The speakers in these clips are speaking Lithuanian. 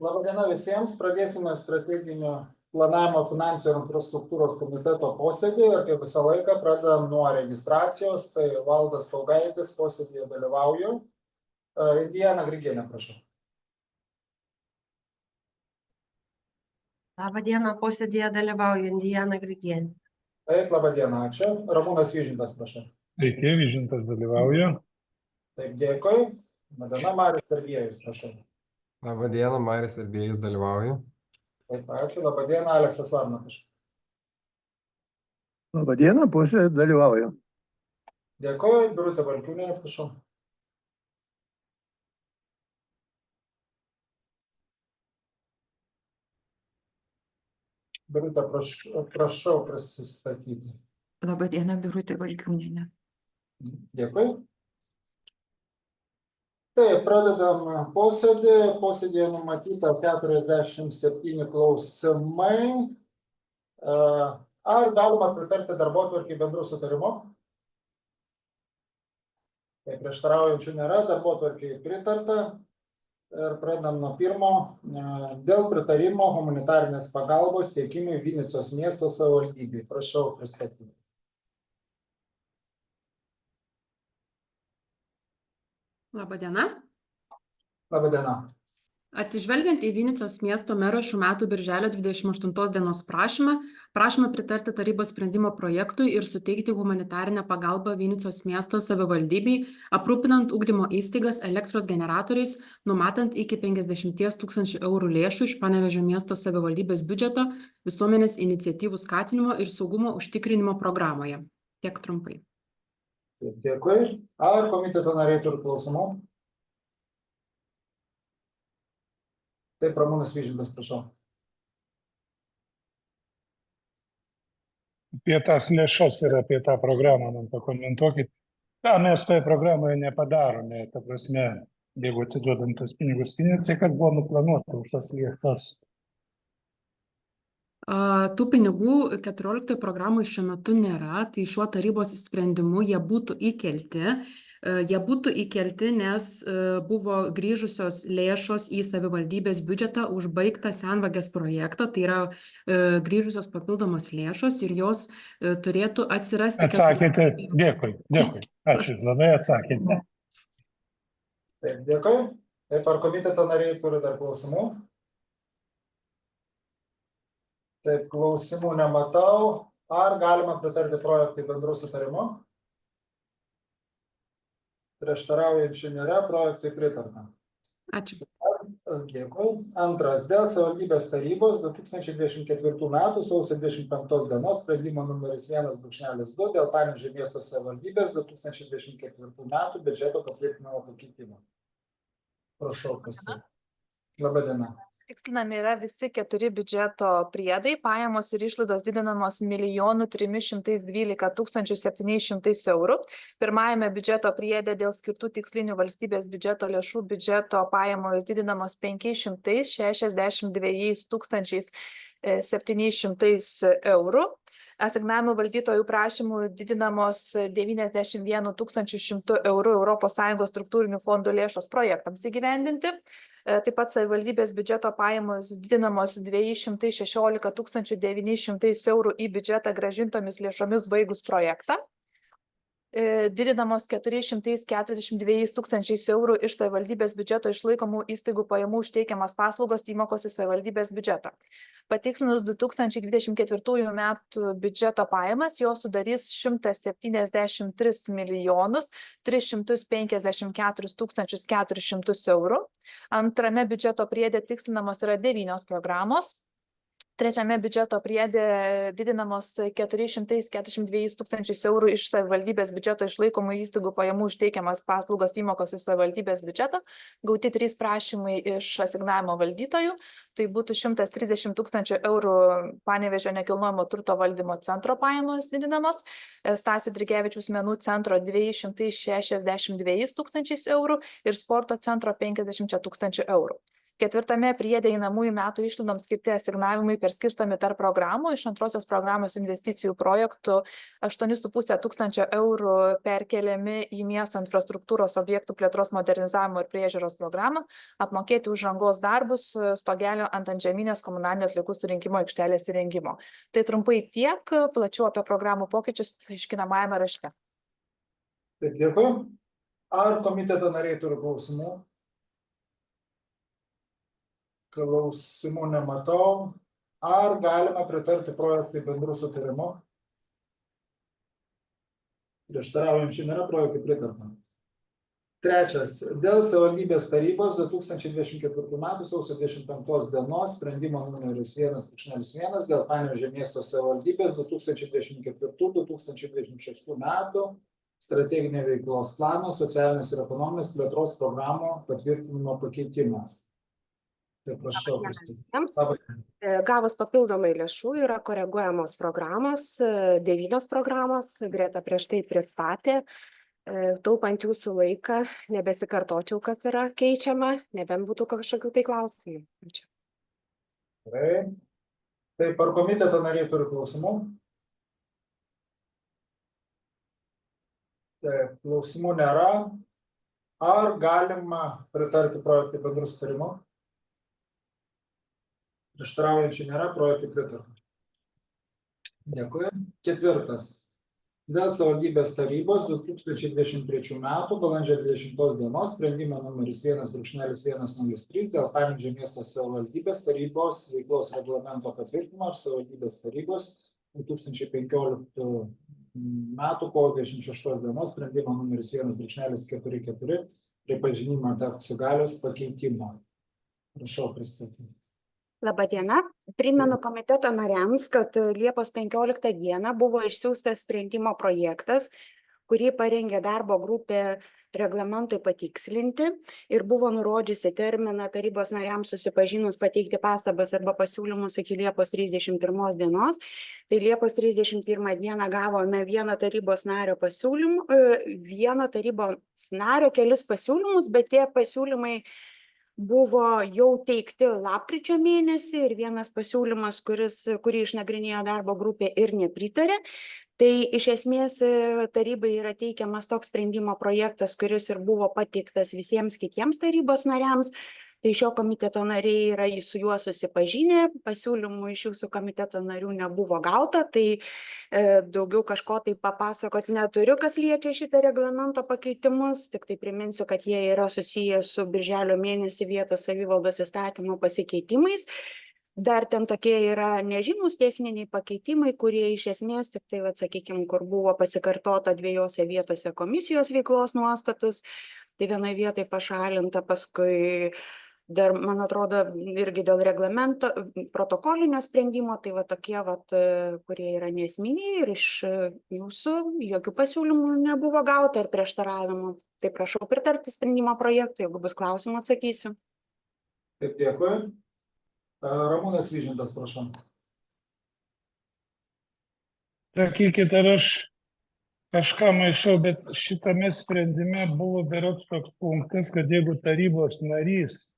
Labadiena visiems. Pradėsime strateginio planavimo finansų ir infrastruktūros komiteto posėdį ir kaip visą laiką pradedam nuo registracijos. Tai Valdas Kaugaitis posėdėje dalyvauju. Indiana Grigienė, prašau. Labadiena, posėdėje dalyvauju Indiana Grigienė. Taip, labadiena, ačiū. Ramūnas Vyžintas, prašau. Sveiki, Vyžintas dalyvauja. Taip, dėkui. Labadiena, Marius Sergiejus, prašau. Labadiena, Marius Sergiejus dalyvauja. Taip, ačiū. Labadiena, Aleksas Varna, prašau. Labadiena, posėdėje dalyvauju. Dėkui. Birutė Valkiūnienė, prašau. Birutė, prašau prisistatyti. Labadiena, Birutė Valkiūnienė. Dėkui. Taip, pradedam posėdį. Posėdėje numatyta 47 klausimai. Ar galima pritarti darbotvarkei bendru sutarimu? Tai prieštaraujančių nėra, darbotvarkei pritarta. Ir pradedam nuo pirmo. Dėl pritarimo humanitarinės pagalbos teikimui Vinicos miesto savivaldybei. Prašau pristatyti. Labadiena. Labadiena. Atsižvelgiant į Vinicos miesto mero šių metų birželio 28 dienos prašymą pritarti tarybos sprendimo projektui ir suteikti humanitarinę pagalbą Vinicos miesto savivaldybei, aprūpinant ugdymo įstaigas elektros generatoriais, numatant iki 50 000 eurų lėšų iš Panevėžio miesto savivaldybės biudžeto visuomenės iniciatyvų skatinimo ir saugumo užtikrinimo programoje. Tiek trumpai. Dėkui. Ar komiteto nariai turi klausimų? Taip, Ramūnas Vyžintas, prašau. Apie tas lėšas ir apie tą programą man pakomentuokit. Ką mes toje programoje nepadarome, ta prasme, jeigu atiduodam tas pinigus, tai kas buvo nuplanuota už tas lėšas? Tų pinigų 14 programai šiuo metu nėra, tai šiuo tarybos sprendimu jie būtų įkelti. Jie būtų įkelti, nes buvo grįžusios lėšos į savivaldybės biudžetą užbaigtą senvagės projektą, tai yra grįžusios papildomos lėšos ir jos turėtų atsirasti. Atsakėte, dėkui. Ačiū, labai atsakėte. Taip, dėkui. Taip, ar komiteto nariai turi dar klausimų? Taip, klausimų nematau. Ar galima pritarti projektui bendru sutarimu? Prieštaraujančių nėra, projektui pritarta. Ačiū. Dėkui. Antras, dėl savivaldybės tarybos 2024 metų sausio 25 dienos sprendimo numeris 1/2 dėl Panevėžio miesto savivaldybės 2024 metų biudžeto patvirtinimo pakeitimo. Prašau, kas tai. Labadiena. Tikslinami yra visi 4 biudžeto priedai, pajamos ir išlaidos didinamos 1 312 700 eurų. Pirmajame biudžeto priede dėl skirtų tikslinių valstybės biudžeto lėšų biudžeto pajamos didinamos 562 700 eurų. Asignavimų valdytojų prašymų didinamos 91 100 eurų ES struktūrinių fondų lėšos projektams įgyvendinti. Taip pat savivaldybės biudžeto pajamos didinamos 216 900 eurų į biudžetą grąžintomis lėšomis baigus projektą. Didinamos 442 000 eurų iš savivaldybės biudžeto išlaikomų įstaigų pajamų už teikiamas paslaugos įmokos į savivaldybės biudžetą. Patikslinus 2024 metų biudžeto pajamas, jos sudarys 173 354 400 eurų. Antrame biudžeto priede tikslinamos yra 9 programos. Trečiame biudžeto priede didinamos 442 000 eurų iš savivaldybės biudžeto išlaikomų įstaigų pajamų už teikiamas paslaugos įmokos į savivaldybės biudžetą. Gauti 3 prašymai iš asignavimo valdytojų. Tai būtų 130 000 eurų Panevėžio nekilnojamo turto valdymo centro pajamos didinamos, Stasio Eidrigevičiaus menų centro 262 000 eurų ir sporto centro 50 000 eurų. Ketvirtame priede einamųjų metų išlaidoms skirti asignavimai perskirstomi tarp programų. Iš antrosios programos investicijų projektų 8,5 tūkstančio eurų perkeliami į miesto infrastruktūros objektų plėtros modernizavimo ir priežiūros programą, apmokėti už rangos darbus stogelio ant antžeminės komunalinio atliekų surinkimo aikštelės įrengimo. Tai trumpai tiek, plačiau apie programų pokyčius aiškinamajame rašte. Taip, dėkui. Ar komiteto nariai turi klausimų? Klausimų nematau. Ar galime pritarti projektui bendrų sutarimu? Prieštaraujančių nėra, projektui pritarta. Trečias. Dėl savivaldybės tarybos 2024 m. sausio 25 dienos sprendimo numeris 1.1 dėl Panevėžio miesto savivaldybės 2024-2026 metų strateginė veiklos plano socialinės ir ekonominės plėtros programų patvirtinimo pakeitimas. Tai prašau, Gavus papildomai lėšų yra koreguojamos programos, 9 programos, Greta prieš tai pristatė, taupant jūsų laiką, nebesikartočiau, kas yra keičiama, nebent būtų kažkokių tai klausimų. Ačiū. Gerai. Taip, ar komiteto nariai turi klausimų? Taip, klausimų nėra. Ar galima pritarti projektui bendrų sutarimų? Prieštaraujančių nėra, projektui pritarta. Dėkui. Ketvirtas. Dėl savivaldybės tarybos 2023 m. balandžio 20 dienos sprendimo numeris 1.103 dėl Panevėžio miesto savivaldybės tarybos veiklos reglamento patvirtinimo ir savivaldybės tarybos 2015 m. kovo 26 dienos sprendimo numeris 1.44 pripažinimo tekstų galios pakeitimo. Prašau pristatyti. Labadiena. Primenu komiteto nariams, kad Liepos 15 dieną buvo išsiųstas sprendimo projektas, kurį parengė darbo grupė reglamentui patikslinti ir buvo nurodžiusi terminą tarybos nariams susipažinus pateikti pastabas arba pasiūlymus iki Liepos 31 dienos. Tai Liepos 31 dieną gavome vieno tarybos nario pasiūlymų, kelis pasiūlymus, bet tie pasiūlymai buvo jau teikti lapkričio mėnesį ir vienas pasiūlymas, kurį išnagrinėjo darbo grupė ir nepritarė. Tai iš esmės tarybai yra teikiamas toks sprendimo projektas, kuris ir buvo pateiktas visiems kitiems tarybos nariams. Tai šio komiteto nariai yra su juo susipažinę, pasiūlymų iš jūsų komiteto narių nebuvo gauta, tai daugiau kažko tai papasakot neturiu, kas liečia šitą reglamento pakeitimus, tik tai priminsiu, kad jie yra susiję su birželio mėnesį vietos savivaldos įstatymo pasikeitimais. Dar ten tokie yra nežymūs techniniai pakeitimai, kurie iš esmės tik tai, sakykime, kur buvo pasikartota 2 vietose komisijos veiklos nuostatus, tai vienoje vietoje pašalinta, paskui dar, man atrodo, irgi dėl reglamento protokolinio sprendimo, tai tokie, kurie yra neesminiai ir iš jūsų jokių pasiūlymų nebuvo gauta ir prieštaravimų. Tai prašau pritarti sprendimo projektui, jeigu bus klausimų, atsakysiu. Taip, dėkui. Ramūnas Vyžintas, prašau. Sakykit, ar aš kažką maišau, bet šitame sprendime buvo berods toks punktas, kad jeigu tarybos narys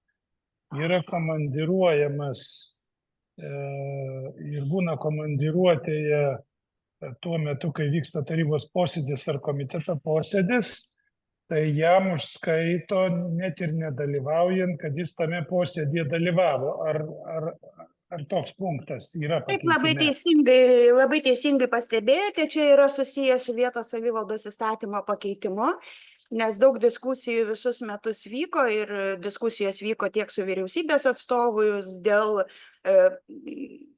yra komandiruojamas ir būna komandiruotėje tuo metu, kai vyksta tarybos posėdis ar komiteto posėdis, tai jam užskaito net ir nedalyvaujant, kad jis tame posėdėje dalyvavo. Ar toks punktas yra pakeitime? Taip, labai teisingai pastebėjote, čia yra susijęs su vietos savivaldos įstatymo pakeitimu, nes daug diskusijų visus metus vyko ir diskusijos vyko tiek su vyriausybės atstovais dėl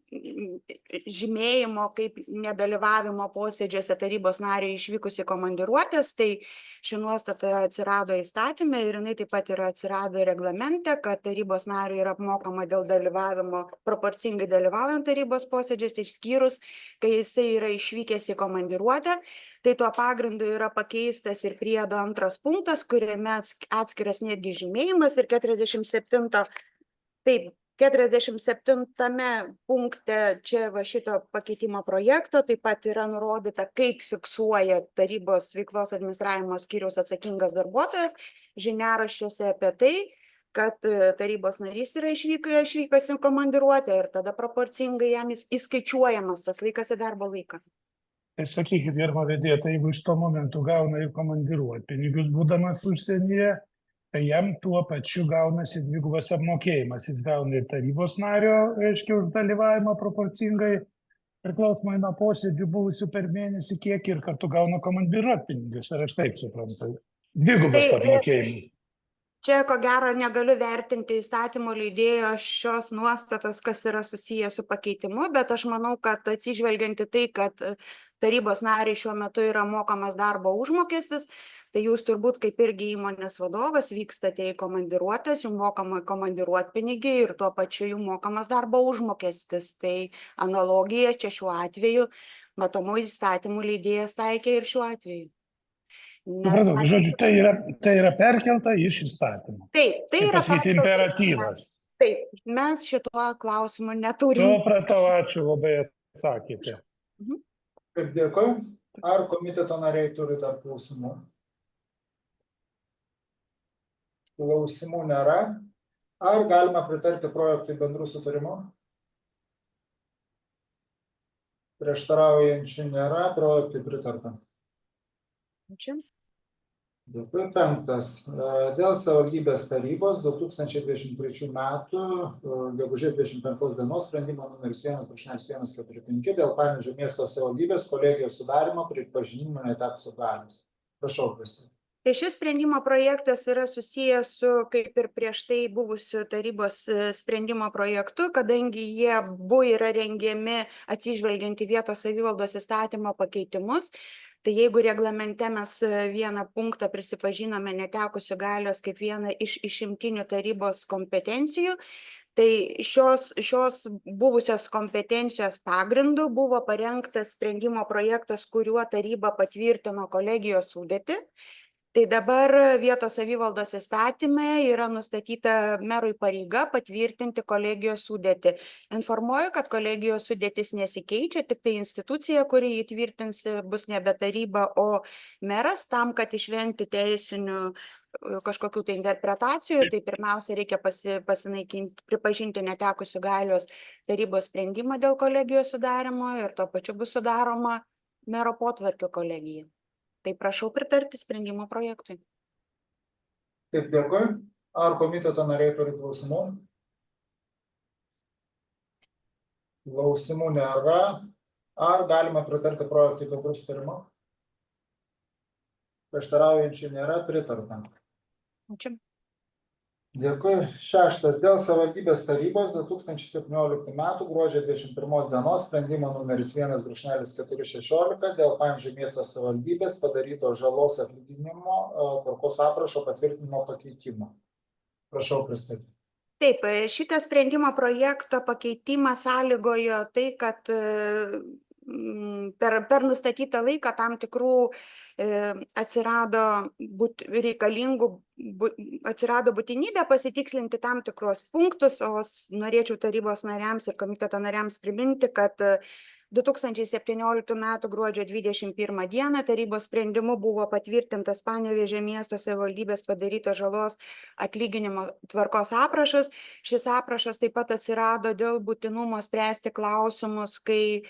žymėjimo kaip nedalyvavimo posėdžiuose tarybos nariai išvykusi komandiruotės, tai ši nuostata atsirado įstatyme ir jinai taip pat yra atsirado reglamente, kad tarybos nariui yra apmokama dėl dalyvavimo, proporcingai dalyvaujant tarybos posėdžiuose, išskyrus, kai jisai yra išvykęs į komandiruotę. Tai tuo pagrindu yra pakeistas ir priedo 2 punktas, kuriame atskiras netgi žymėjimas ir 47 punkte čia šito pakeitimo projekto taip pat yra nurodyta, kaip fiksuoja tarybos veiklos administravimo skyriaus atsakingas darbuotojas žiniaraščiuose apie tai, kad tarybos narys yra išvykęs į komandiruotę ir tada proporcingai jam įskaičiuojamas tas laikas į darbo laiką. Tai sakykit, gerbiama vedėja, tai jeigu iš to momentu gauna ir komandiruotpinigius būdamas užsienyje, tai jam tuo pačiu gaunasi dvigubas apmokėjimas. Jis gauna ir tarybos nario, reiškia, už dalyvavimą proporcingai, priklausomai nuo posėdžių buvusių per mėnesį kiek ir kartu gauna komandiruotpinigius, ar aš taip suprantu. Dvigubas apmokėjimas. Čia, ko gero, negaliu vertinti įstatymo leidėjo šios nuostatos, kas yra susiję su pakeitimu, bet aš manau, kad atsižvelgianti tai, kad tarybos nariai šiuo metu yra mokamas darbo užmokestis, tai jūs turbūt kaip irgi įmonės vadovas vykstate į komandiruotės, jums mokama komandiruotpinigiai ir tuo pačiu jums mokamas darbo užmokestis. Tai analogija čia šiuo atveju, matomų įstatymų leidėjas taikė ir šiuo atveju. Supratau, žodžiu, tai yra perkelta iš įstatymų. Taip, tai yra pasakyti imperatyvas. Taip, mes šituo klausimu neturime. Supratau, ačiū, labai atsakėte. Taip, dėkui. Ar komiteto nariai turi dar klausimų? Klausimų nėra. Ar galima pritarti projektui bendrų sutarimų? Prieštaraujančių nėra, projektui pritarta. Ačiū. Dėkui. 5. Dėl savivaldybės tarybos 2023 metų gegužės 25 dienos sprendimo numeris 1/145 dėl Panevėžio miesto savivaldybės kolegijos sudarymo pripažinimo netekusių galios. Prašau, Kristina. Tai šis sprendimo projektas yra susijęs su, kaip ir prieš tai buvusiu tarybos sprendimo projektu, kadangi jie buvo yra rengiami atsižvelgiant į vietos savivaldos įstatymo pakeitimus. Tai jeigu reglamente mes vieną punktą prisipažinome netekusių galios kaip vieną iš išimtinių tarybos kompetencijų, tai šios buvusios kompetencijos pagrindu buvo parengtas sprendimo projektas, kuriuo taryba patvirtino kolegijos sudėtį. Tai dabar vietos savivaldos įstatyme yra nustatyta merui pareiga patvirtinti kolegijos sudėtį. Informuoju, kad kolegijos sudėtis nesikeičia, tik tai institucija, kuri įtvirtins, bus nebe taryba, o meras. Tam, kad išvengti teisinių kažkokių tai interpretacijų, tai pirmiausia reikia pasinaikinti, pripažinti netekusių galios tarybos sprendimą dėl kolegijos sudarimo ir tuo pačiu bus sudaroma mero potvarkio kolegija. Tai prašau pritarti sprendimo projektui. Taip, dėkui. Ar komiteto nariai turi klausimų? Klausimų nėra. Ar galima pritarti projektui bendrų sutarimų? Prieštaraujančių nėra, pritarta. Ačiū. Dėkui. 6. Dėl savivaldybės tarybos 2017 metų gruodžio 21 dienos sprendimo numeris 1/416 dėl Panevėžio miesto savivaldybės padaryto žalos atlyginimo tvarkos aprašo patvirtinimo pakeitimo. Prašau pristatyti. Taip, šitą sprendimo projekto pakeitimą sąlygojo tai, kad per nustatytą laiką tam tikrų atsirado būtinybė pasitikslinti tam tikros punktus, o norėčiau tarybos nariams ir komiteto nariams priminti, kad 2017 m. gruodžio 21 d. tarybos sprendimu buvo patvirtintas Panevėžio miesto savivaldybės padarytos žalos atlyginimo tvarkos aprašas. Šis aprašas taip pat atsirado dėl būtinumo spręsti klausimus, kai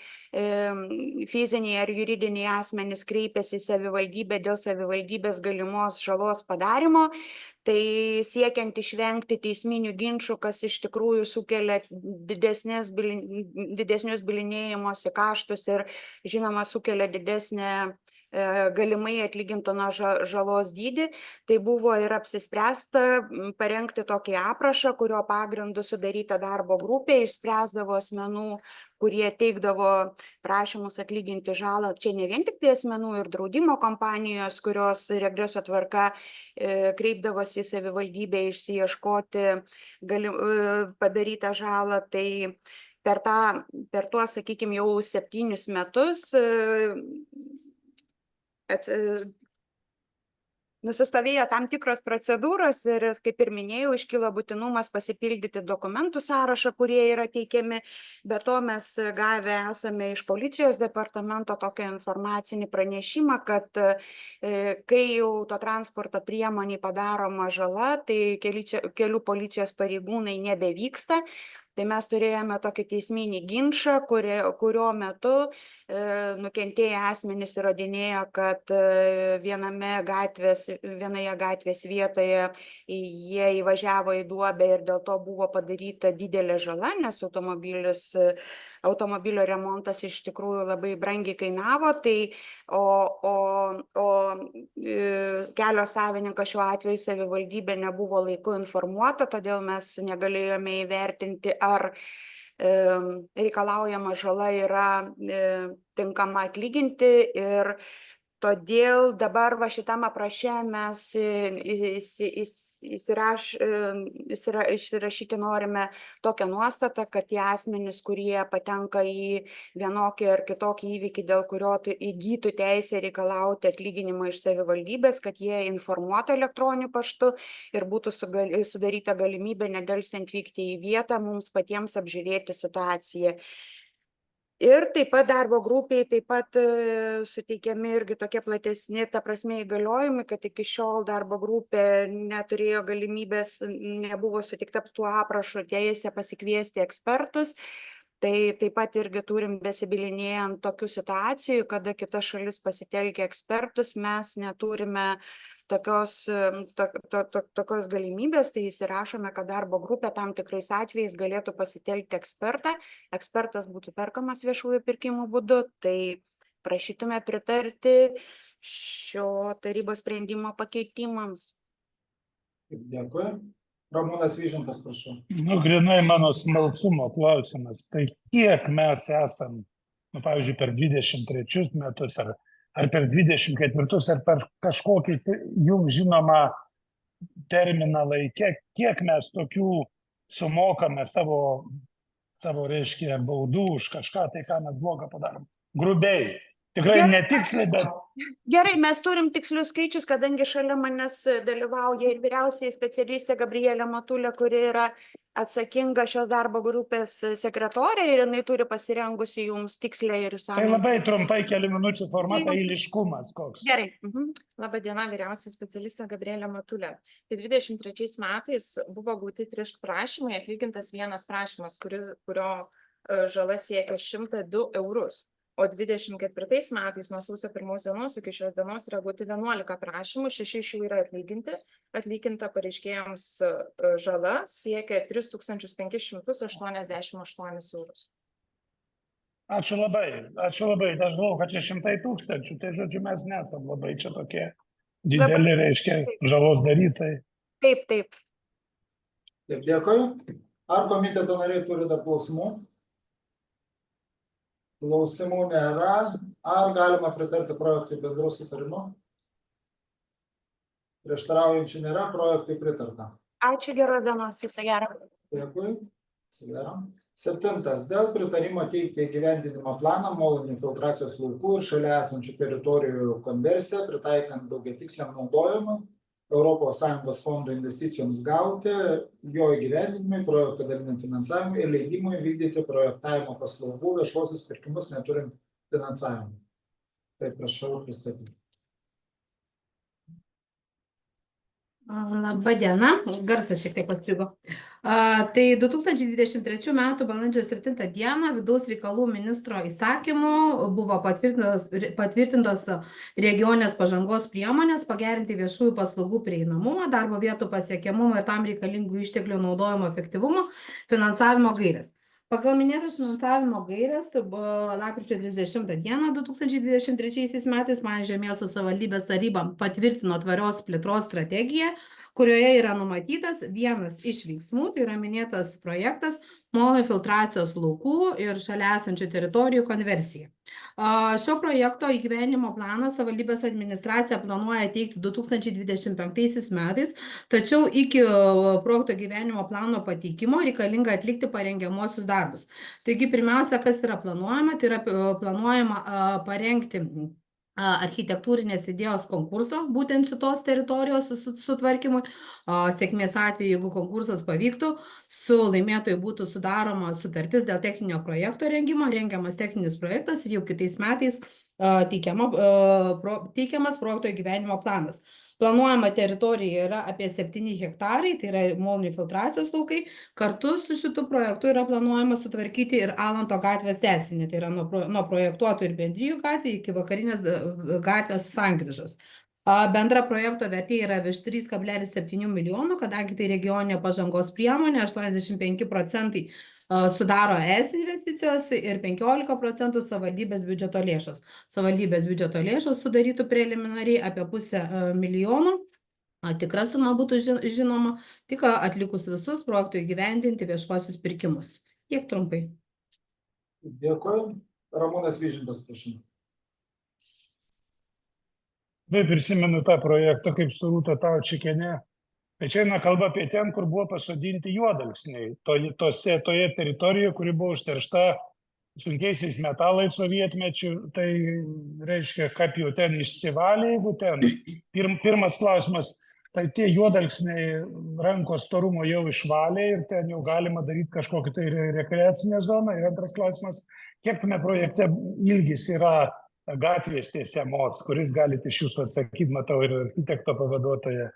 fiziniai ar juridiniai asmenys kreipiasi į savivaldybę dėl savivaldybės galimos žalos padarimo. Tai siekiant išvengti teisminių ginčų, kas iš tikrųjų sukelia didesnius bylinėjimosi kaštus ir, žinoma, sukelia didesnę galimai atlygintinos žalos dydį, tai buvo ir apsispręsta parengti tokį aprašą, kurio pagrindu sudaryta darbo grupė išspręsdavo asmenų, kurie teikdavo prašymus atlyginti žalą. Čia ne vien tik tai asmenų ir draudimo kompanijos, kurios regreso tvarka kreipdavosi į savivaldybę išsiieškoti padarytą žalą. Tai per tuos, sakykime, jau 7 metus nusistovėjo tam tikros procedūros ir, kaip ir minėjau, iškilo būtinumas pasipildyti dokumentų sąrašą, kurie yra teikiami. Be to mes gavę esame iš policijos departamento tokią informacinį pranešimą, kad kai jau to transporto priemoniai padaroma žala, tai kelių policijos pareigūnai nebevyksta. Tai mes turėjome tokį teisminį ginčą, kurio metu nukentėję asmenys įrodinėjo, kad vienoje gatvės vietoje jie įvažiavo į duobę ir dėl to buvo padaryta didelė žala, nes automobilio remontas iš tikrųjų labai brangiai kainavo, o kelio savininkas šiuo atveju savivaldybė nebuvo laiku informuota, todėl mes negalėjome įvertinti, ar reikalaujama žala yra tinkama atlyginti ir todėl dabar va šitam apraše mes įsirašyti norime tokią nuostatą, kad tie asmenys, kurie patenka į vienokį ar kitokį įvykį, dėl kurio įgytų teisę reikalauti atlyginimo iš savivaldybės, kad jie informuotų elektroniniu paštu ir būtų sudaryta galimybė nedelsiant vykti į vietą, mums patiems apžiūrėti situaciją. Ir taip pat darbo grupiai suteikiami irgi tokie platesni, ta prasme, įgaliojimai, kad iki šiol darbo grupė neturėjo galimybės, nebuvo suteikta tuo aprašu teisę pasikviesti ekspertus. Tai taip pat irgi turim besibylinėjant tokių situacijų, kada kita šalis pasitelkia ekspertus, mes neturime tokios galimybės, tai įsirašome, kad darbo grupė tam tikrais atvejais galėtų pasitelkti ekspertą. Ekspertas būtų perkamas viešųjų pirkimų būdu, tai prašytume pritarti šio tarybos sprendimo pakeitimams. Dėkui. Ramūnas Vyžintas, prašau. Grynai mano smalsumo klausimas. Tai kiek mes esam, pavyzdžiui, per 23 metus ar per 24 ar per kažkokį jums žinomą terminą laikę, kiek mes tokių sumokame savo reiškia, baudų už kažką, tai ką mes blogą padarom. Grubiai. Tikrai netiksliai, bet... Gerai, mes turim tikslius skaičius, kadangi šalia manęs dalyvauja ir vyriausiai specialistė Gabrielė Matulė, kuri yra atsakinga šios darbo grupės sekretorė ir jinai turi pasirengusi jums tikslę ir išsamią. Tai labai trumpai kelių minučių formatą, eiliškumas koks. Gerai. Labą dieną, vyriausiai specialistė Gabrielė Matulė. Tai 23 metais buvo gauti 3 prašymai, atlygintas vienas prašymas, kurio žala siekia 102 eurus. O 24 metais nuo sausio 1 dienos iki šios dienos yra gauti 11 prašymų, 6 iš jų yra atlyginti. Atlyginta pareiškėjams žala siekia 3588 eurus. Ačiū labai. Aš galvoju, kad čia 100 000, tai žodžiu mes nesam labai čia tokie dideli, reiškia, žalos darytai. Taip. Taip, dėkui. Ar komiteto nariai turi dar klausimų? Klausimų nėra. Ar galima pritarti projektui bendru sutarimu? Prieštaraujančių nėra, projektui pritarta. Ačiū, geros dienos, viso gero. Dėkui. 7. Dėl pritarimo teikti įgyvendinimo planą molinių filtracijos laukų ir šalia esančių teritorijų konversiją, pritaikant daugiatiksliam naudojimui, ES fondo investicijoms gauti, jo įgyvendinimui, projekto daliniam finansavimui ir leidimui vykdyti projektavimo paslaugų viešuosius pirkimus neturint finansavimą. Tai prašau pristatyti. Labą dieną, garsas šiek tiek pastrigo. Tai 2023 m. balandžio 7 d. vidaus reikalų ministro įsakymu buvo patvirtintos regioninės pažangos priemonės pagerinti viešųjų paslaugų prieinamumą, darbo vietų pasiekiamumą ir tam reikalingų išteklių naudojimo efektyvumo finansavimo gairės. Pagal minėtas finansavimo gairės, lapkričio 30 d. 2023 metais Panevėžio miesto savivaldybės taryba patvirtino tvarios plėtros strategiją, kurioje yra numatytas vienas iš veiksmų, tai yra minėtas projektas molinių filtracijos laukų ir šalia esančių teritorijų konversija. Šio projekto įgyvendinimo planą savivaldybės administracija planuoja teikti 2025 metais, tačiau iki projekto įgyvendinimo plano pateikimo reikalinga atlikti parengiamuosius darbus. Taigi, pirmiausia, kas yra planuojama, tai yra planuojama parengti architektūrinės idėjos konkursą būtent šitos teritorijos sutvarkymui. Sėkmės atveju, jeigu konkursas pavyktų, su laimėtoju būtų sudaroma sutartis dėl techninio projekto rengimo, rengiamas techninis projektas ir jau kitais metais teikiamas projekto įgyvendinimo planas. Planuojama teritorija yra apie 7 hektarai, tai yra molinių filtracijos laukai. Kartu su šitu projektu yra planuojama sutvarkyti ir Alanto gatvės tęsinį, tai yra nuo projektuotų ir bendrijų gatvė iki vakarinės gatvės sankryžos. Bendra projekto vertė yra virš 3,7 milijonų, kadangi tai regioninė pažangos priemonė, 85% sudaro ES investicijos ir 15% savivaldybės biudžeto lėšos. Savivaldybės biudžeto lėšos sudarytų preliminariai apie 500 milijonų. Tikra suma būtų žinoma, tik atlikus visus projektų įgyvendinti viešuosius pirkimus. Tiek trumpai. Dėkui. Ramūnas Vyžintas, prašau. Prisimenu tą projektą, kaip su Rūta Taučikienė. Tai čia eina kalba apie ten, kur buvo pasodinti juodalksniai. Toje teritorijoje, kuri buvo užteršta sunkiaisiais metalais sovietmečiu, tai reiškia, kaip jau ten išsivalė, jeigu ten. Pirmas klausimas, tai tie juodalksniai rankos storumo jau išvalė ir ten jau galima daryti kažkokį tai rekreacinę zoną. Ir antras klausimas, kiek tame projekte ilgis yra gatvės tiesiamos, kuris galite iš jūsų atsakyti, matau, ir architekto pavaduotoje.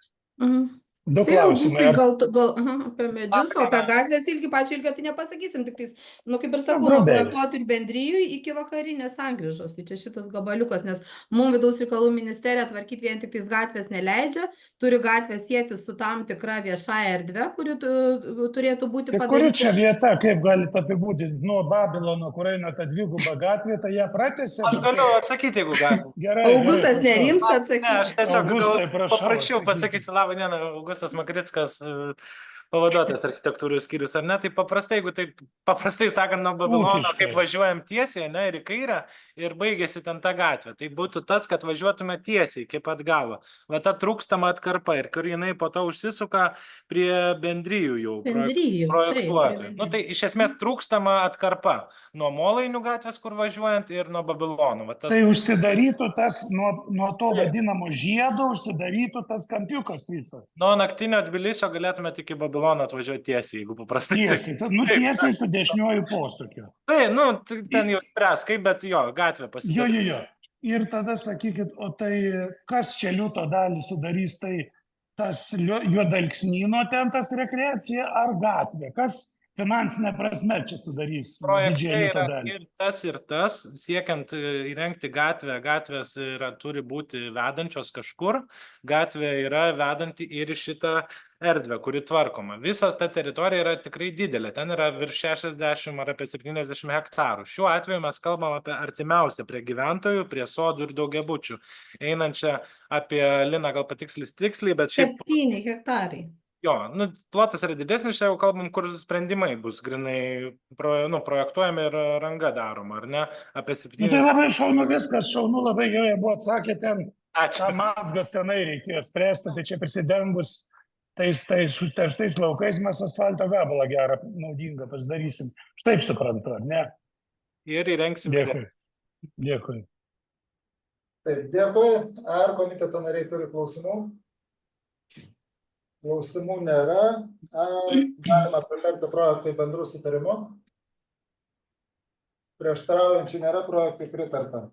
Du klausimai. Gal apie medžius, o apie gatvės ilgį, pačiu ilgio, tai nepasakysim, tik tais, kaip ir sakau, nuo projektuotų ir bendrijų iki vakarinės sankryžos. Tai čia šitas gabaliukas, nes mums vidaus reikalų ministerija tvarkyti vien tik tais gatvės neleidžia, turi gatvės sieti su tam tikra viešąja erdve, kuri turėtų būti padaryta. Kuri čia vieta, kaip galite apibūdinti, nuo Babilono, kur eina ta dviguba gatvė, tai ją pratęsė? Aš galiu atsakyti, jeigu galiu. Augustas Nerimska atsakyti. Ne, aš tiesiog paprašiau, pasakysiu, labą dieną, Augustas Makrickas, pavaduotojas architektūros skyrius, ar ne? Tai paprastai, jeigu taip paprastai sakant, nuo Babilono, kaip važiuojam tiesiai, ne, ir į kairę, ir baigėsi ten ta gatvė. Tai būtų tas, kad važiuotume tiesiai, kaip atgavo. Va ta trūkstama atkarpa, ir kur jinai po to užsisuka prie bendrijų jau projektuotojų. Nu, tai iš esmės trūkstama atkarpa nuo Molainių gatvės, kur važiuojant, ir nuo Babilono. Va, tas... Tai užsidarytų tas, nuo to vadinamo žiedo, užsidarytų tas kampiukas visas. Nuo naktinio Tbilisio galėtume tik į Babiloną atvažiuoti tiesiai, jeigu paprastai. Tiesiai, tiesiai su dešiniuoju posūkiu. Tai, ten jau spręs, kaip, bet jo, gatvė pasidarys. Jo. Ir tada sakykit, o tai kas čia liūto dalį sudarys, tai tas juodalksnyno ten tas rekreacija ar gatvė? Kas finansinė prasme čia sudarys didžiąją liūto dalį? Ir tas, siekiant įrengti gatvę, gatvės turi būti vedančios kažkur, gatvė yra vedanti ir šitą erdvę, kuri tvarkoma. Visa ta teritorija yra tikrai didelė, ten yra virš 60 ar apie 70 hektarų. Šiuo atveju mes kalbam apie artimiausią prie gyventojų, prie sodų ir daugiabučių, einančią apie, Lina gal patikslis tiksliai, bet šiaip... 7 hektarai. Jo, plotas yra didesnis, čia jau kalbam, kur sprendimai bus grinai projektuojami ir ranga daroma, ar ne? Apie 7... Tai labai šaunu viskas, šaunu, labai gerai buvo atsakę ten. Tą mazgą senai reikėjo spręsti, tai čia prisidengus tais užterštais laukais mes asfalto gabalą gerą, naudingą pasidarysim. Štaip suprantu, ar ne? Ir įrengsim. Dėkui. Taip, dėkui. Ar komiteto nariai turi klausimų? Klausimų nėra. Galima pritarti projektui bendrų sutarimu? Prieštaraujančių nėra, projektui pritarta.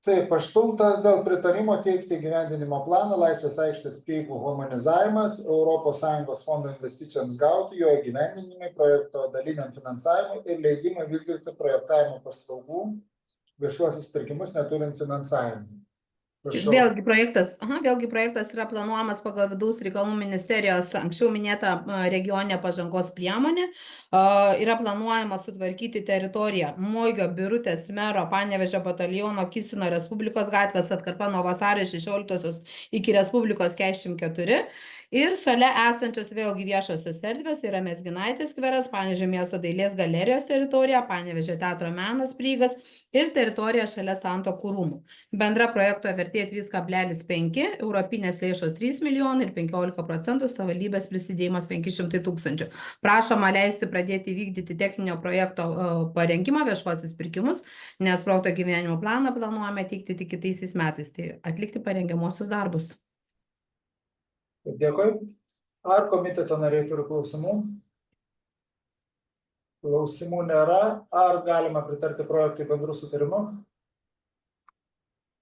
Taip, 8 dėl pritarimo teikti įgyvendinimo planą Laisvės aikštės prieigų humanizavimas, ES fondo investicijoms gauti, jo įgyvendinimai, projekto daliniam finansavimui ir leidimai vykdyti projektavimo paslaugų viešuosius pirkimus neturint finansavimų. Vėlgi projektas yra planuojamas pagal vidaus reikalų ministerijos anksčiau minėtą regioninę pažangos priemonę. Yra planuojama sutvarkyti teritoriją Moigio, Birutės, Mero, Panevėžio bataliono, Kisino Respublikos gatvės atkarpa nuo vasario 16 iki Respublikos 44. Ir šalia esančios vėlgi viešosios erdvės yra Mezginaitės skveras, Panevėžio miesto dailės galerijos teritorija, Panevėžio teatro menas prieigas ir teritorija šalia Santuokų rūmų. Bendra projekto vertė vertė 3,5, europinės lėšos 3 milijonai ir 15% savivaldybės prisidėjimas 500 tūkstančių. Prašoma leisti pradėti vykdyti techninio projekto parengimą, viešuosius pirkimus, nes projekto gyvenimo planą planuojame teikti tik kitaisiais metais, tai atlikti parengiamuosius darbus. Dėkui. Ar komiteto nariai turi klausimų? Klausimų nėra. Ar galima pritarti projektui bendru sutarimu?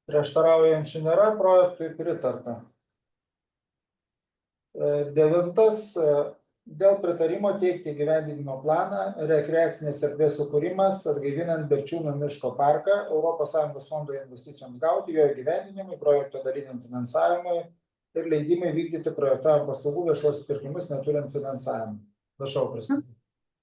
Prieštaraujančių nėra, projektui pritarta. 9. Dėl pritarimo teikti įgyvendinimo planą rekreacinės erdvės sukūrimas atgaivinant Berčiūnų miško parką ES fondo investicijoms gauti, jo įgyvendinimui, projekto daliniam finansavimui ir leidimai vykdyti projektavimo paslaugų viešuosius pirkimus neturint finansavimą. Prašau, pristatyti.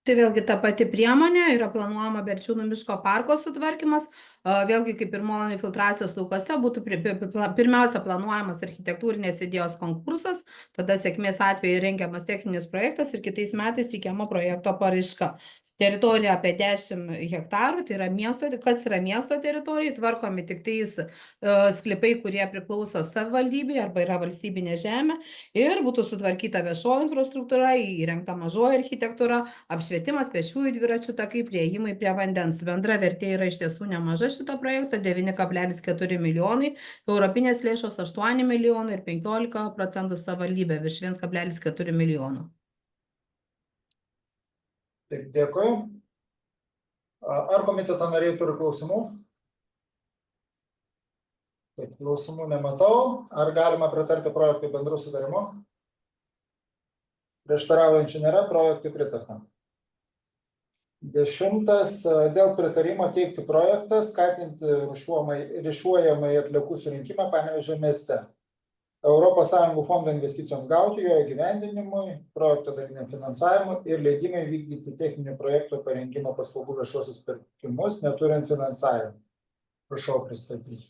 Tai vėlgi ta pati priemonė yra planuojama Berčiūnų miško parko sutvarkymas. Vėlgi kaip ir malonių filtracijos laukose būtų pirmiausia planuojamas architektūrinės idėjos konkursas, tada sėkmės atveju rengiamas techninis projektas ir kitais metais teikiama projekto paraiška. Teritorija apie 10 hektarų, tai yra miesto, kas yra miesto teritorijai, tvarkomi tik tais sklypai, kurie priklauso savivaldybei arba yra valstybinė žemė ir būtų sutvarkyta viešoji infrastruktūra, įrengta mažoji architektūra, apšvietimas, pėsčiųjų dviračių takai, prieėjimai prie vandens. Bendra vertė yra iš tiesų nemaža šito projekto, 9,4 milijonai, europinės lėšos 8 milijonai ir 15% savivaldybė virš 1,4 milijonų. Taip, dėkui. Ar komiteto nariai turi klausimų? Taip, klausimų nematau. Ar galima pritarti projektui bendru sutarimu? Prieštaraujančių nėra, projektui pritarta. 10. Dėl pritarimo teikti projektą, skatinti rūšiuojamai atliekų surinkimą Panevėžio mieste. ES fondo investicijoms gauti, jo įgyvendinimui, projekto daliniam finansavimui ir leidimai vykdyti techninio projekto parengimo paslaugų viešuosius pirkimus, neturint finansavimą. Prašau pristatyti.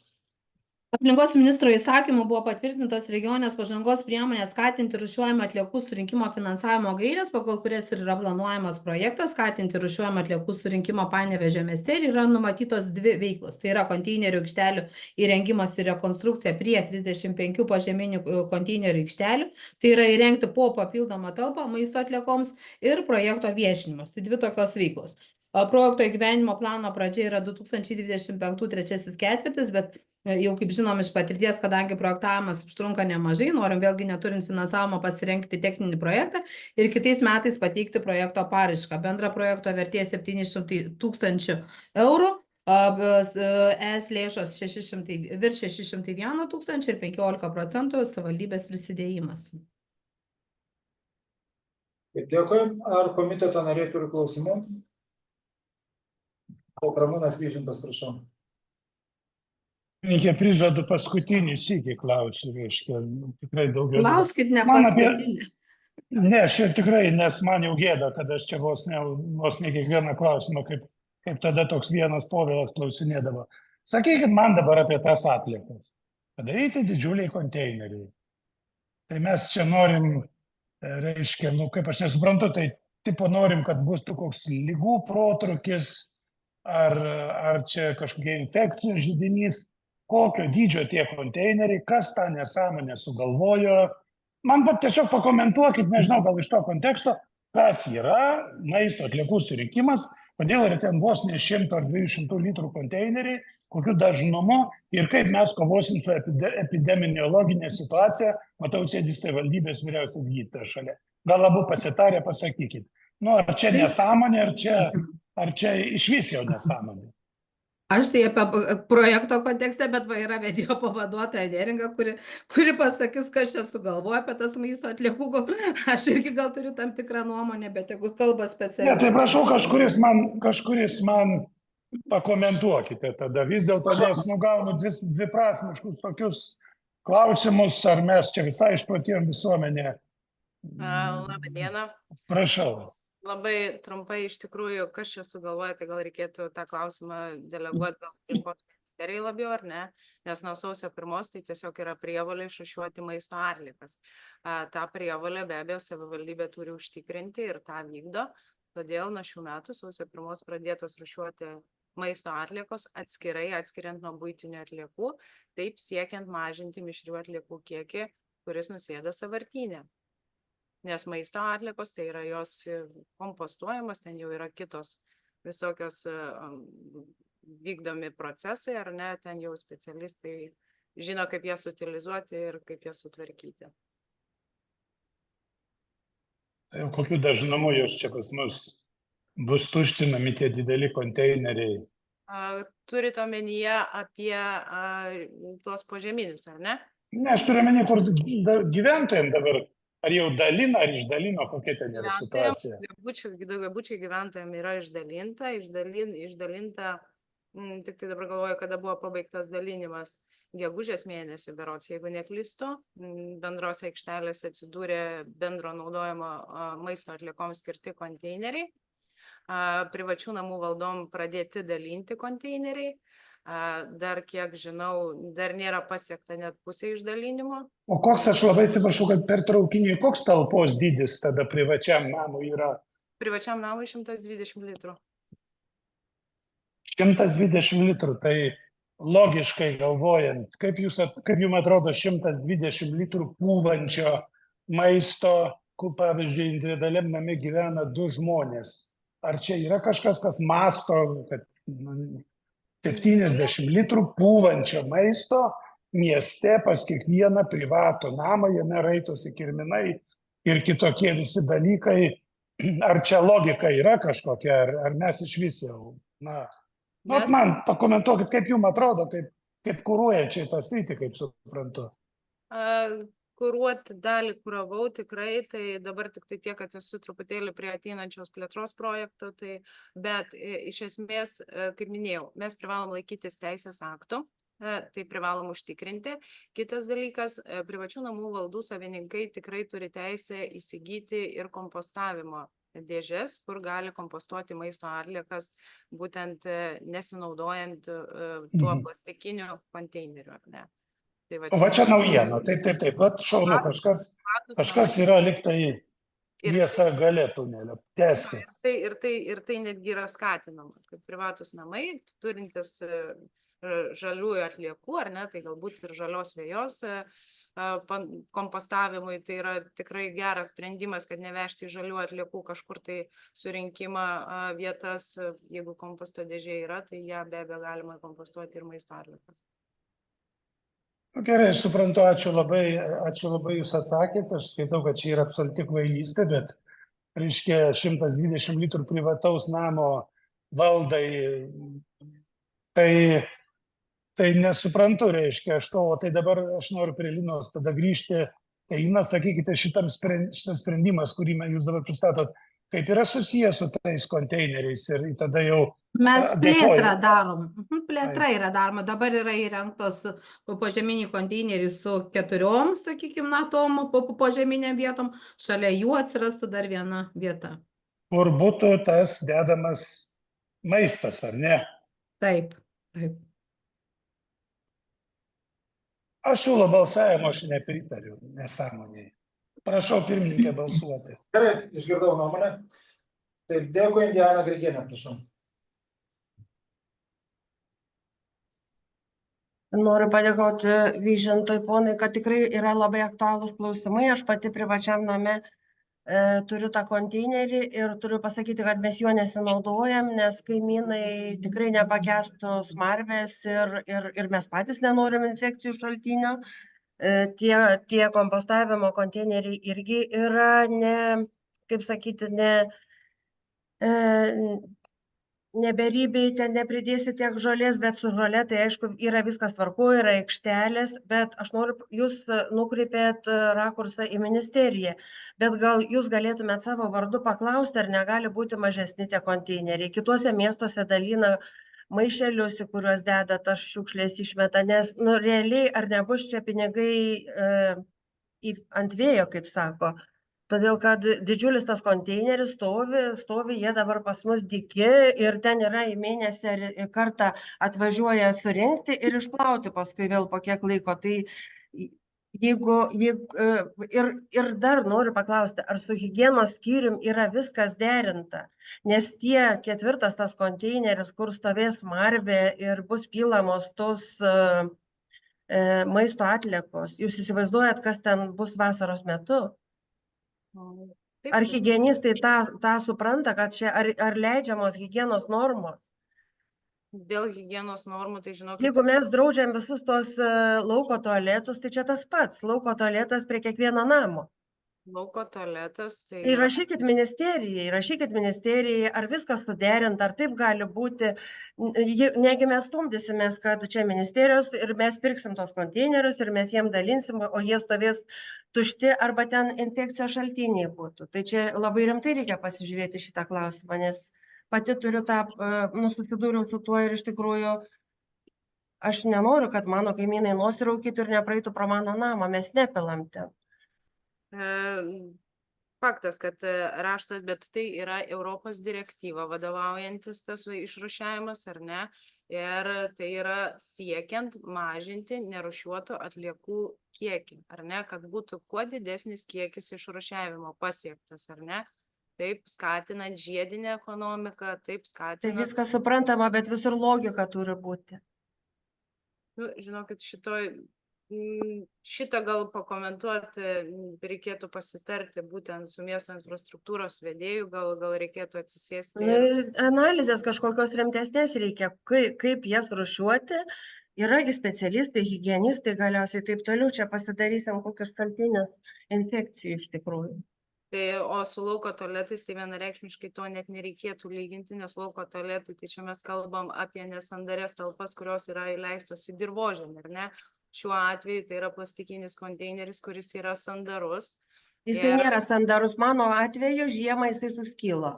Aplinkos ministro įsakymu buvo patvirtintos regioninės pažangos priemonės skatinti rūšiuojamą atliekų surinkimo finansavimo gairės, pagal kurias ir yra planuojamas projektas skatinti rūšiuojamą atliekų surinkimo Panevėžio mieste ir yra numatytos 2 veiklos. Tai yra konteinerių aikštelių įrengimas ir rekonstrukcija prie 35 požeminių konteinerių aikštelių, tai yra įrengti po papildomą talpą maisto atliekoms ir projekto viešinimas. Tai 2 tokios veiklos. Projekto įgyvenimo plano pradžia yra 2025 3 ketvirtis, bet jau kaip žinom iš patirties, kadangi projektavimas užtrunka nemažai, norim vėlgi neturint finansavimo pasirengti techninį projektą ir kitais metais pateikti projekto paraišką. Bendra projekto vertė 700 tūkstančių eurų, ES lėšos virš 601 tūkstančių ir 15% savivaldybės prisidėjimas. Dėkui. Ar komiteto nariai turi klausimų? Ramūnas Vyžintas, prašau. Reikia prižadu paskutinį sykį klausiu, reiškia, tikrai daugiau. Klauskit ne paskutinį. Ne, aš ir tikrai, nes man jau gėda, kad aš čia vos ne kiekvieną klausimą, kaip tada toks vienas Povilas klausinėdavo. Sakykit man dabar apie tas atliekas. Padaryti didžiuliai konteineriai. Tai mes čia norim, reiškia, kaip aš nesuprantu, tai tipo norim, kad bus koks ligų protrūkis, ar čia kažkokie infekcijų židinys. Kokio dydžio tie konteineriai, kas tą nesąmonę sugalvojo. Man tiesiog pakomentuokit, nežinau, gal iš to konteksto, kas yra maisto atliekų surinkimas, kodėl yra ten vos ne 100 ar 200 litrų konteineriai, kokiu dažnumu ir kaip mes kovosim su epidemiologinė situacija, matau, sėdis savivaldybės vyriausias gydytojas šalia. Gal abu pasitarę, pasakykit. Nu, ar čia nesąmonė, ar čia iš vis jau nesąmonė? Aš tai apie projekto kontekste, bet va yra vedėjo pavaduotoja Neringa, kuri pasakys, kas čia sugalvoja apie tas maisto atliekų. Aš irgi gal turiu tam tikrą nuomonę, bet jeigu kalba specialistai. Ne, tai prašau, kažkuris man pakomentuokite tada. Vis dėlto nes nugaunu dviprasmiškus tokius klausimus, ar mes čia visai išprotėjom visuomenė. Labą dieną. Prašau. Labai trumpai iš tikrųjų, kas čia sugalvoja, tai gal reikėtų tą klausimą deleguoti gal aplinkos ministerijai labiau, ar ne? Nes nuo sausio 1 tai tiesiog yra prievolė išrūšiuoti maisto atliekas. Ta prievolė be abejo savivaldybė turi užtikrinti ir tą vykdo. Todėl nuo šių metų sausio 1 pradėtos rūšiuoti maisto atliekos atskirai, atskiriant nuo buitinių atliekų, taip siekiant mažinti mišrių atliekų kiekį, kuris nusėda sąvartyne. Nes maisto atliekos, tai yra jos kompostuojamos, ten jau yra kitos visokios vykdomi procesai, ar ne, ten jau specialistai žino, kaip jas utilizuoti ir kaip jas sutvarkyti. Tai kokiu dažnumu jos čia pas mus bus tuštinami tie dideli konteineriai? Turit omenyje apie tuos požeminius, ar ne? Ne, aš turiu omeny, kur gyventojams dabar, ar jau dalina, ar išdalino, kokia ten yra situacija. Daugiabučiai gyventojams yra išdalinta, tik tai dabar galvoju, kada buvo pabaigtas dalinimas. Gegužės mėnesį, berods, jeigu neklystu, bendros aikštelės atsidūrė bendro naudojimo maisto atliekoms skirti konteineriai. Privačių namų valdom pradėti dalinti konteineriai. Dar, kiek žinau, dar nėra pasiekta net pusė išdalinimo. O koks, aš labai atsiprašau, kad per traukinį, koks talpos dydis tada privačiam namui yra? Privačiam namui 120 litrų. 120 litrų, tai logiškai galvojant, kaip jums atrodo 120 litrų pūvančio maisto, kur, pavyzdžiui, individualiam name gyvena 2 žmonės. Ar čia yra kažkas, kas masto, kad 70 litrų pūvančio maisto mieste pas kiekvieną privatų namą, jame raitosi kirminai ir kitokie visi dalykai. Ar čia logika yra kažkokia, ar mes iš vis jau, man pakomentuokit, kaip jums atrodo, kaip kuruoja čia tą sritį, kaip suprantu. Kuruoti dalį kuravau tikrai, tai dabar tik tai tiek, kad esu truputėlį prie ateinančios plėtros projekto, bet iš esmės, kaip minėjau, mes privalom laikytis teisės aktų, tai privalom užtikrinti. Kitas dalykas, privačių namų valdų savininkai tikrai turi teisę įsigyti ir kompostavimo dėžes, kur gali kompostuoti maisto atliekas, būtent nesinaudojant tuo plastikiniu konteineriu. O va čia naujiena, taip, va šaunu, kažkas yra liktai tiesa gale tunelio, tęskit. Ir tai netgi yra skatinama, kaip privatus namai, turintis žaliųjų atliekų, ar ne, tai galbūt ir žalios vejos kompostavimui, tai yra tikrai geras sprendimas, kad nevežti žalių atliekų kažkur tai surinkimą vietas, jeigu komposto dėžė yra, tai ją be abejo galima kompostuoti ir maisto atliekas. Gerai, aš suprantu, ačiū labai jūs atsakėte, aš skaitau, kad čia yra absoliuti kvailystė, bet reiškia 120 litrų privataus namo valdai, tai nesuprantu, reiškia, o tai dabar aš noriu prie Linos tada grįžti, tai Lina, sakykite, šitas sprendimas, kurį jūs dabar pristatot, kaip yra susijęs su tais konteineriais ir tada jau... Mes plėtrą darom, plėtra yra daroma, dabar yra įrengtos požeminiai konteineriai su 4, sakykime, tom požeminiam vietom, šalia jų atsirastų dar viena vieta. Kur būtų tas dedamas maistas, ar ne? Taip. Aš siūlau balsavimą, aš nepritariu, nesąmoniai. Prašau pirmininkę balsuoti. Gerai, išgirdau nuomonę. Taip, dėkui, Indiana Grigienė, prašau. Noriu padėkoti Vyžintui ponai, kad tikrai yra labai aktualūs klausimai. Aš pati privačiam name turiu tą konteinerį ir turiu pasakyti, kad mes juo nesinaudojam, nes kaimynai tikrai nepakęstų smarvės ir mes patys nenorim infekcijų šaltinio. Tie kompostavimo konteineriai irgi yra neberibiai, ten nepridėsi tiek žolės, bet su žolė, tai aišku, yra viskas tvarkoje, yra aikštelės, bet aš noriu, jūs nukreipėt rakursą į ministeriją, bet gal jūs galėtumėt savo vardu paklausti, ar negali būti mažesni tie konteineriai. Kituose miestuose dalina maišelius, į kuriuos deda tas šiukšlės išmeta, nes realiai ar nebus čia pinigai ant vėjo, kaip sako. Todėl, kad didžiulis tas konteineris stovi, jie dabar pas mus dyki ir ten yra į mėnesį kartą atvažiuoja surinkti ir išplauti paskui vėl po kiek laiko. Tai Ir dar noriu paklausti, ar su higienos skyrium yra viskas derinta, nes tie 4. tas konteineris, kur stovės smarvė ir bus pilamos tos maisto atliekos, jūs įsivaizduojat, kas ten bus vasaros metu? Ar higienistai tą supranta, kad čia ar leidžiamos higienos normos? Dėl higienos normų, tai žinokit, Jeigu mes draudžiam visus tos lauko tualetus, tai čia tas pats, lauko tualetas prie kiekvieno namo. lauko tualetas, tai Tai rašykit ministerijai, ar viskas suderinta, ar taip gali būti. Negi mes stumdysimės, kad čia ministerijos ir mes pirksim tos konteinerius ir mes jiem dalinsim, o jie stovės tušti arba ten infekcijos šaltiniai būtų. Tai čia labai rimtai reikia pasižiūrėti šitą klausimą, nes pati turiu susidūriau su tuo ir iš tikrųjų aš nenoriu, kad mano kaimynai nosiraukytų ir nepraeitų pro mano namą, mes nepilam ten. Faktas, kad raštas, bet tai yra Europos direktyva vadovaujantis tas išrūšiavimas, ar ne? Ir tai yra siekiant mažinti nerūšiuotų atliekų kiekį, ar ne? Kad būtų kuo didesnis kiekis išrūšiavimo pasiektas, ar ne? Taip skatinant žiedinę ekonomiką, taip skatinant... Tai viskas suprantama, bet visur logika turi būti. Žinokit, šitą gal pakomentuoti reikėtų pasitarti būtent su miesto infrastruktūros vedėju, gal reikėtų atsisėsti. Analizės kažkokios rimtesnės reikia, kaip jas rūšiuoti, yragi specialistai, higienistai galiausiai taip toliau, čia pasidarysim kokius šaltinius infekcijų iš tikrųjų. O su lauko tualetais tai vienareikšmiškai to net nereikėtų lyginti, nes lauko tualetai, tai čia mes kalbam apie nesandarės talpas, kurios yra įleistos į dirvožemį, ar ne? Šiuo atveju tai yra plastikinis konteineris, kuris yra sandarus. Jisai nėra sandarus, mano atveju žiemą jisai suskilo.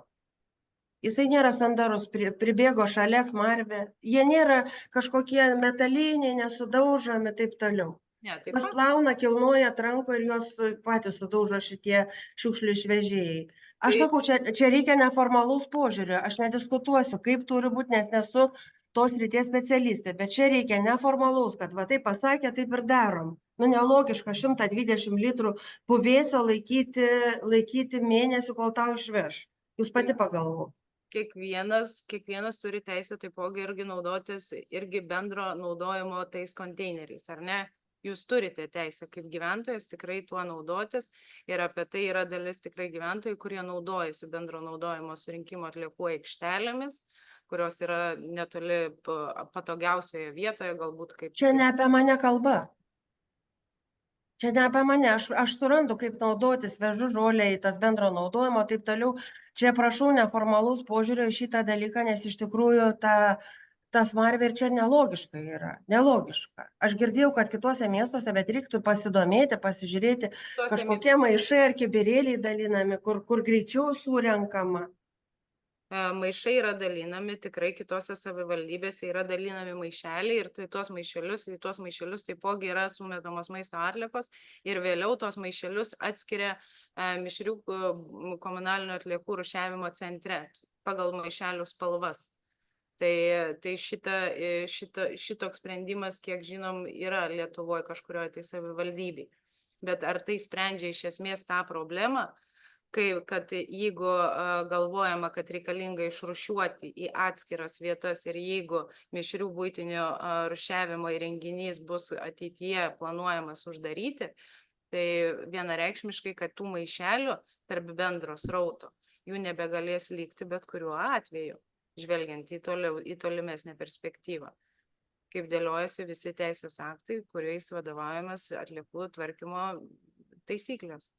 Jisai nėra sandarus, pribėgo šalia smarvė, jie nėra kažkokie metaliniai, nesudaužomi, taip toliau. Juos plauna, kilnoja tranko ir juos patys sudaužo šitie šiukšlių išvežėjai. Aš sakau, čia reikia neformalaus požiūrio, aš nediskutuosiu, kaip turi būti, nes nesu tos srities specialistė, bet čia reikia neformalaus, kad va taip pasakė, taip ir darom. Nelogiška 120 litrų puvėsio laikyti mėnesį, kol tau išveš. Jūs pati pagalvo. Kiekvienas turi teisę taipogi irgi naudotis irgi bendro naudojimo tais konteineriais, ar ne? Jūs turite teisę kaip gyventojas tikrai tuo naudotis ir apie tai yra dalis tikrai gyventojų, kurie naudojasi bendro naudojimo surinkimo atliekų aikštelėmis, kurios yra netoli patogiausioje vietoje, galbūt kaip... Čia ne apie mane kalba. Čia ne apie mane. Aš surandu, kaip naudotis, vežu žolę į tas bendro naudojimo, taip toliau. Čia prašau neformalaus požiūrio į šitą dalyką, nes iš tikrųjų ta smarvė ir čia nelogiška yra. Nelogiška. Aš girdėjau, kad kituose miestuose, bet reiktų pasidomėti, pasižiūrėti, kažkokie maišai ar kibirėliai dalinami, kur greičiau surenkama. Maišai yra dalinami, tikrai kitose savivaldybėse yra dalinami maišeliai ir į tuos maišelius taipogi yra sumetamos maisto atliekos ir vėliau tuos maišelius atskiria mišrių komunalinių atliekų rūšiavimo centre pagal maišelių spalvas. Tai šitoks sprendimas, kiek žinom, yra Lietuvoje kažkurioje tai savivaldybėje. Bet ar tai sprendžia iš esmės tą problemą? Kad jeigu galvojama, kad reikalinga išrūšiuoti į atskiras vietas ir jeigu mišrių buitinio rūšiavimo įrenginys bus ateityje planuojamas uždaryti, tai vienareikšmiškai, kad tų maišelių tarp bendro srauto jų nebegalės likti bet kuriuo atveju, žvelgiant į tolimesnę perspektyvą. Kaip dėliojasi visi teisės aktai, kuriais vadovaujamas atliekų tvarkymo taisyklės.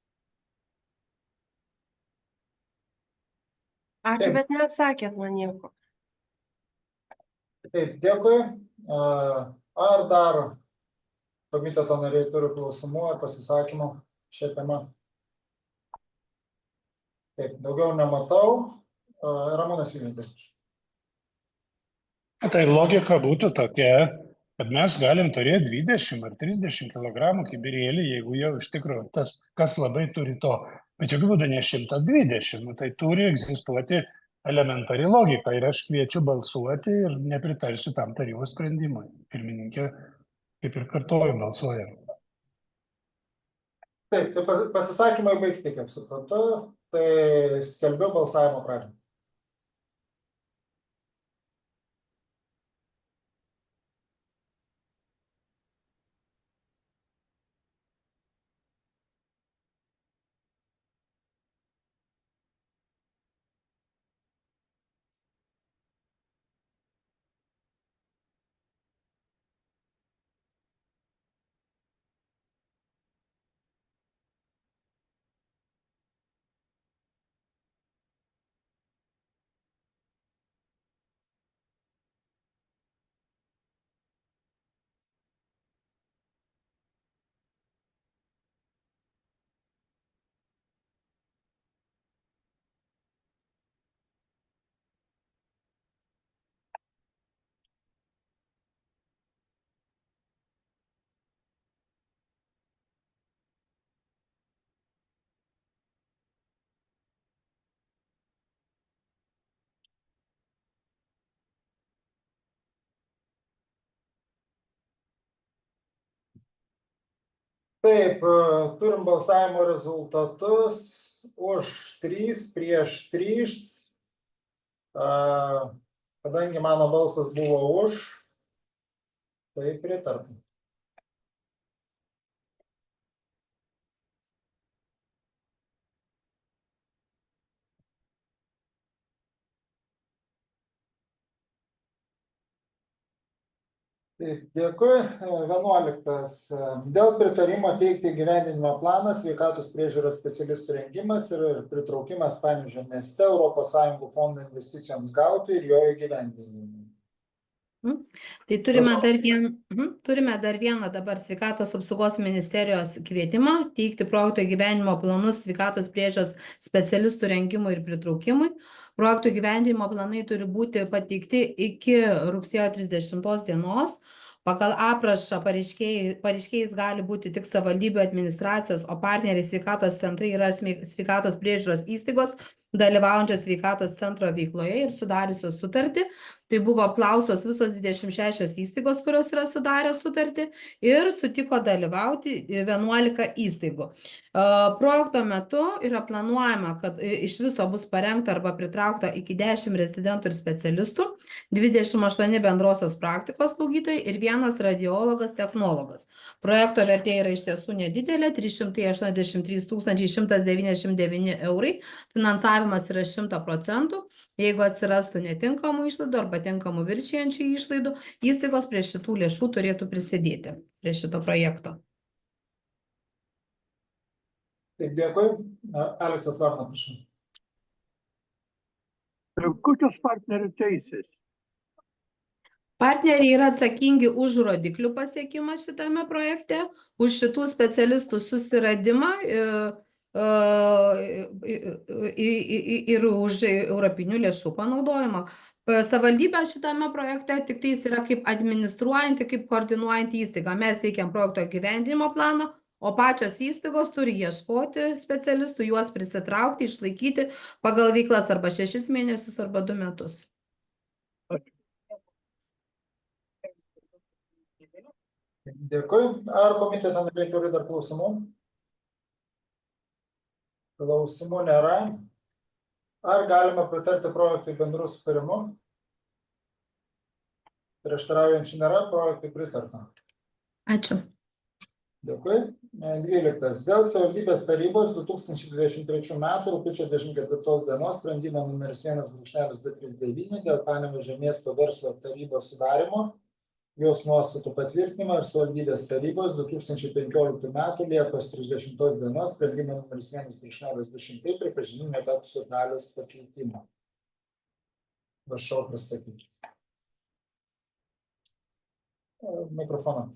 Ačiū, bet neatsakėt man nieko. Taip, dėkui. Ar dar komiteto nariai turi klausimų ar pasisakymų šią temą? Taip, daugiau nematau. Ramūnas Vilnius. Tai logika būtų tokia, kad mes galim turėti 20 ar 30 kg kibirėlį, jeigu jau iš tikrųjų tas, kas labai turi to. Bet jokių būdų ne 120, tai turi egzistuoti elementari logika ir aš kviečiu balsuoti ir nepritarsiu tam tarybos sprendimui. Pirmininkė, kaip ir kartuoju, balsuoja. Taip, tai pasisakymai baigti, kaip suprantu, tai skelbiu balsavimo pradžią. Taip, turim balsavimo rezultatus. Už 3, prieš 3. Kadangi mano balsas buvo už, tai pritartum. Taip, dėkui. 11. Dėl pritarimo teikti įgyvendinimo planą sveikatos priežiūros specialistų rengimas ir pritraukimas Panevėžio mieste ES fondo investicijoms gauti ir jo įgyvendinimui. Tai turime dar vieną dabar sveikatos apsaugos ministerijos kvietimą teikti projekto įgyvendinimo planus sveikatos priežiūros specialistų rengimui ir pritraukimui. Projektų įgyvendinimo planai turi būti pateikti iki rugsėjo 30 dienos. Pagal aprašą pareiškėjais gali būti tik savivaldybių administracijos, o partneriai sveikatos centrai yra sveikatos priežiūros įstaigos, dalyvaujančios sveikatos centro veikloje ir sudariusios sutartį. Tai buvo apklausos visos 26 įstaigos, kurios yra sudarę sutartį ir sutiko dalyvauti 11 įstaigų. Projekto metu yra planuojama, kad iš viso bus parengta arba pritraukta iki 10 rezidentų ir specialistų, 28 bendrosios praktikos slaugytojai ir 1 radiologas technologas. Projekto vertė yra iš tiesų nedidelė, 383 199 eurai, finansavimas yra 100%. Jeigu atsirastų netinkamų išlaidų arba tinkamų viršijančių išlaidų, įstaigos prie šitų lėšų turėtų prisidėti prie šito projekto. Taip, dėkui. Aleksas Varna, prašau. Kokios partnerių teisės? Partneriai yra atsakingi už rodiklių pasiekimą šitame projekte, už šitų specialistų susiradimą ir už europinių lėšų panaudojimą. Savivaldybė šitame projekte tik tais yra kaip administruojanti, kaip koordinuojanti įstaiga. Mes teikiam projekto įgyvendinimo planą, o pačios įstaigos turi ieškoti specialistų, juos prisitraukti, išlaikyti pagal veiklas arba 6 mėnesius arba 2 metus. Dėkui. Ar komiteto nariai turi dar klausimų? Klausimų nėra. Ar galima pritarti projektui bendru sutarimu? Prieštaraujančių nėra, projektui pritarta. Ačiū. Dėkui. 12. Dėl savivaldybės tarybos 2023 metų rugpjūčio 24 dienos sprendimo numeris 1/239 dėl Panevėžio miesto verslo tarybos sudarimo, jos nuostatų patvirtinimą ir savivaldybės tarybos 2015 metų Liepos 30 dienos sprendimo numeris 1/200 pripažinimo netekusių galios pakeitimą. Prašau pristatyti. Mikrofoną.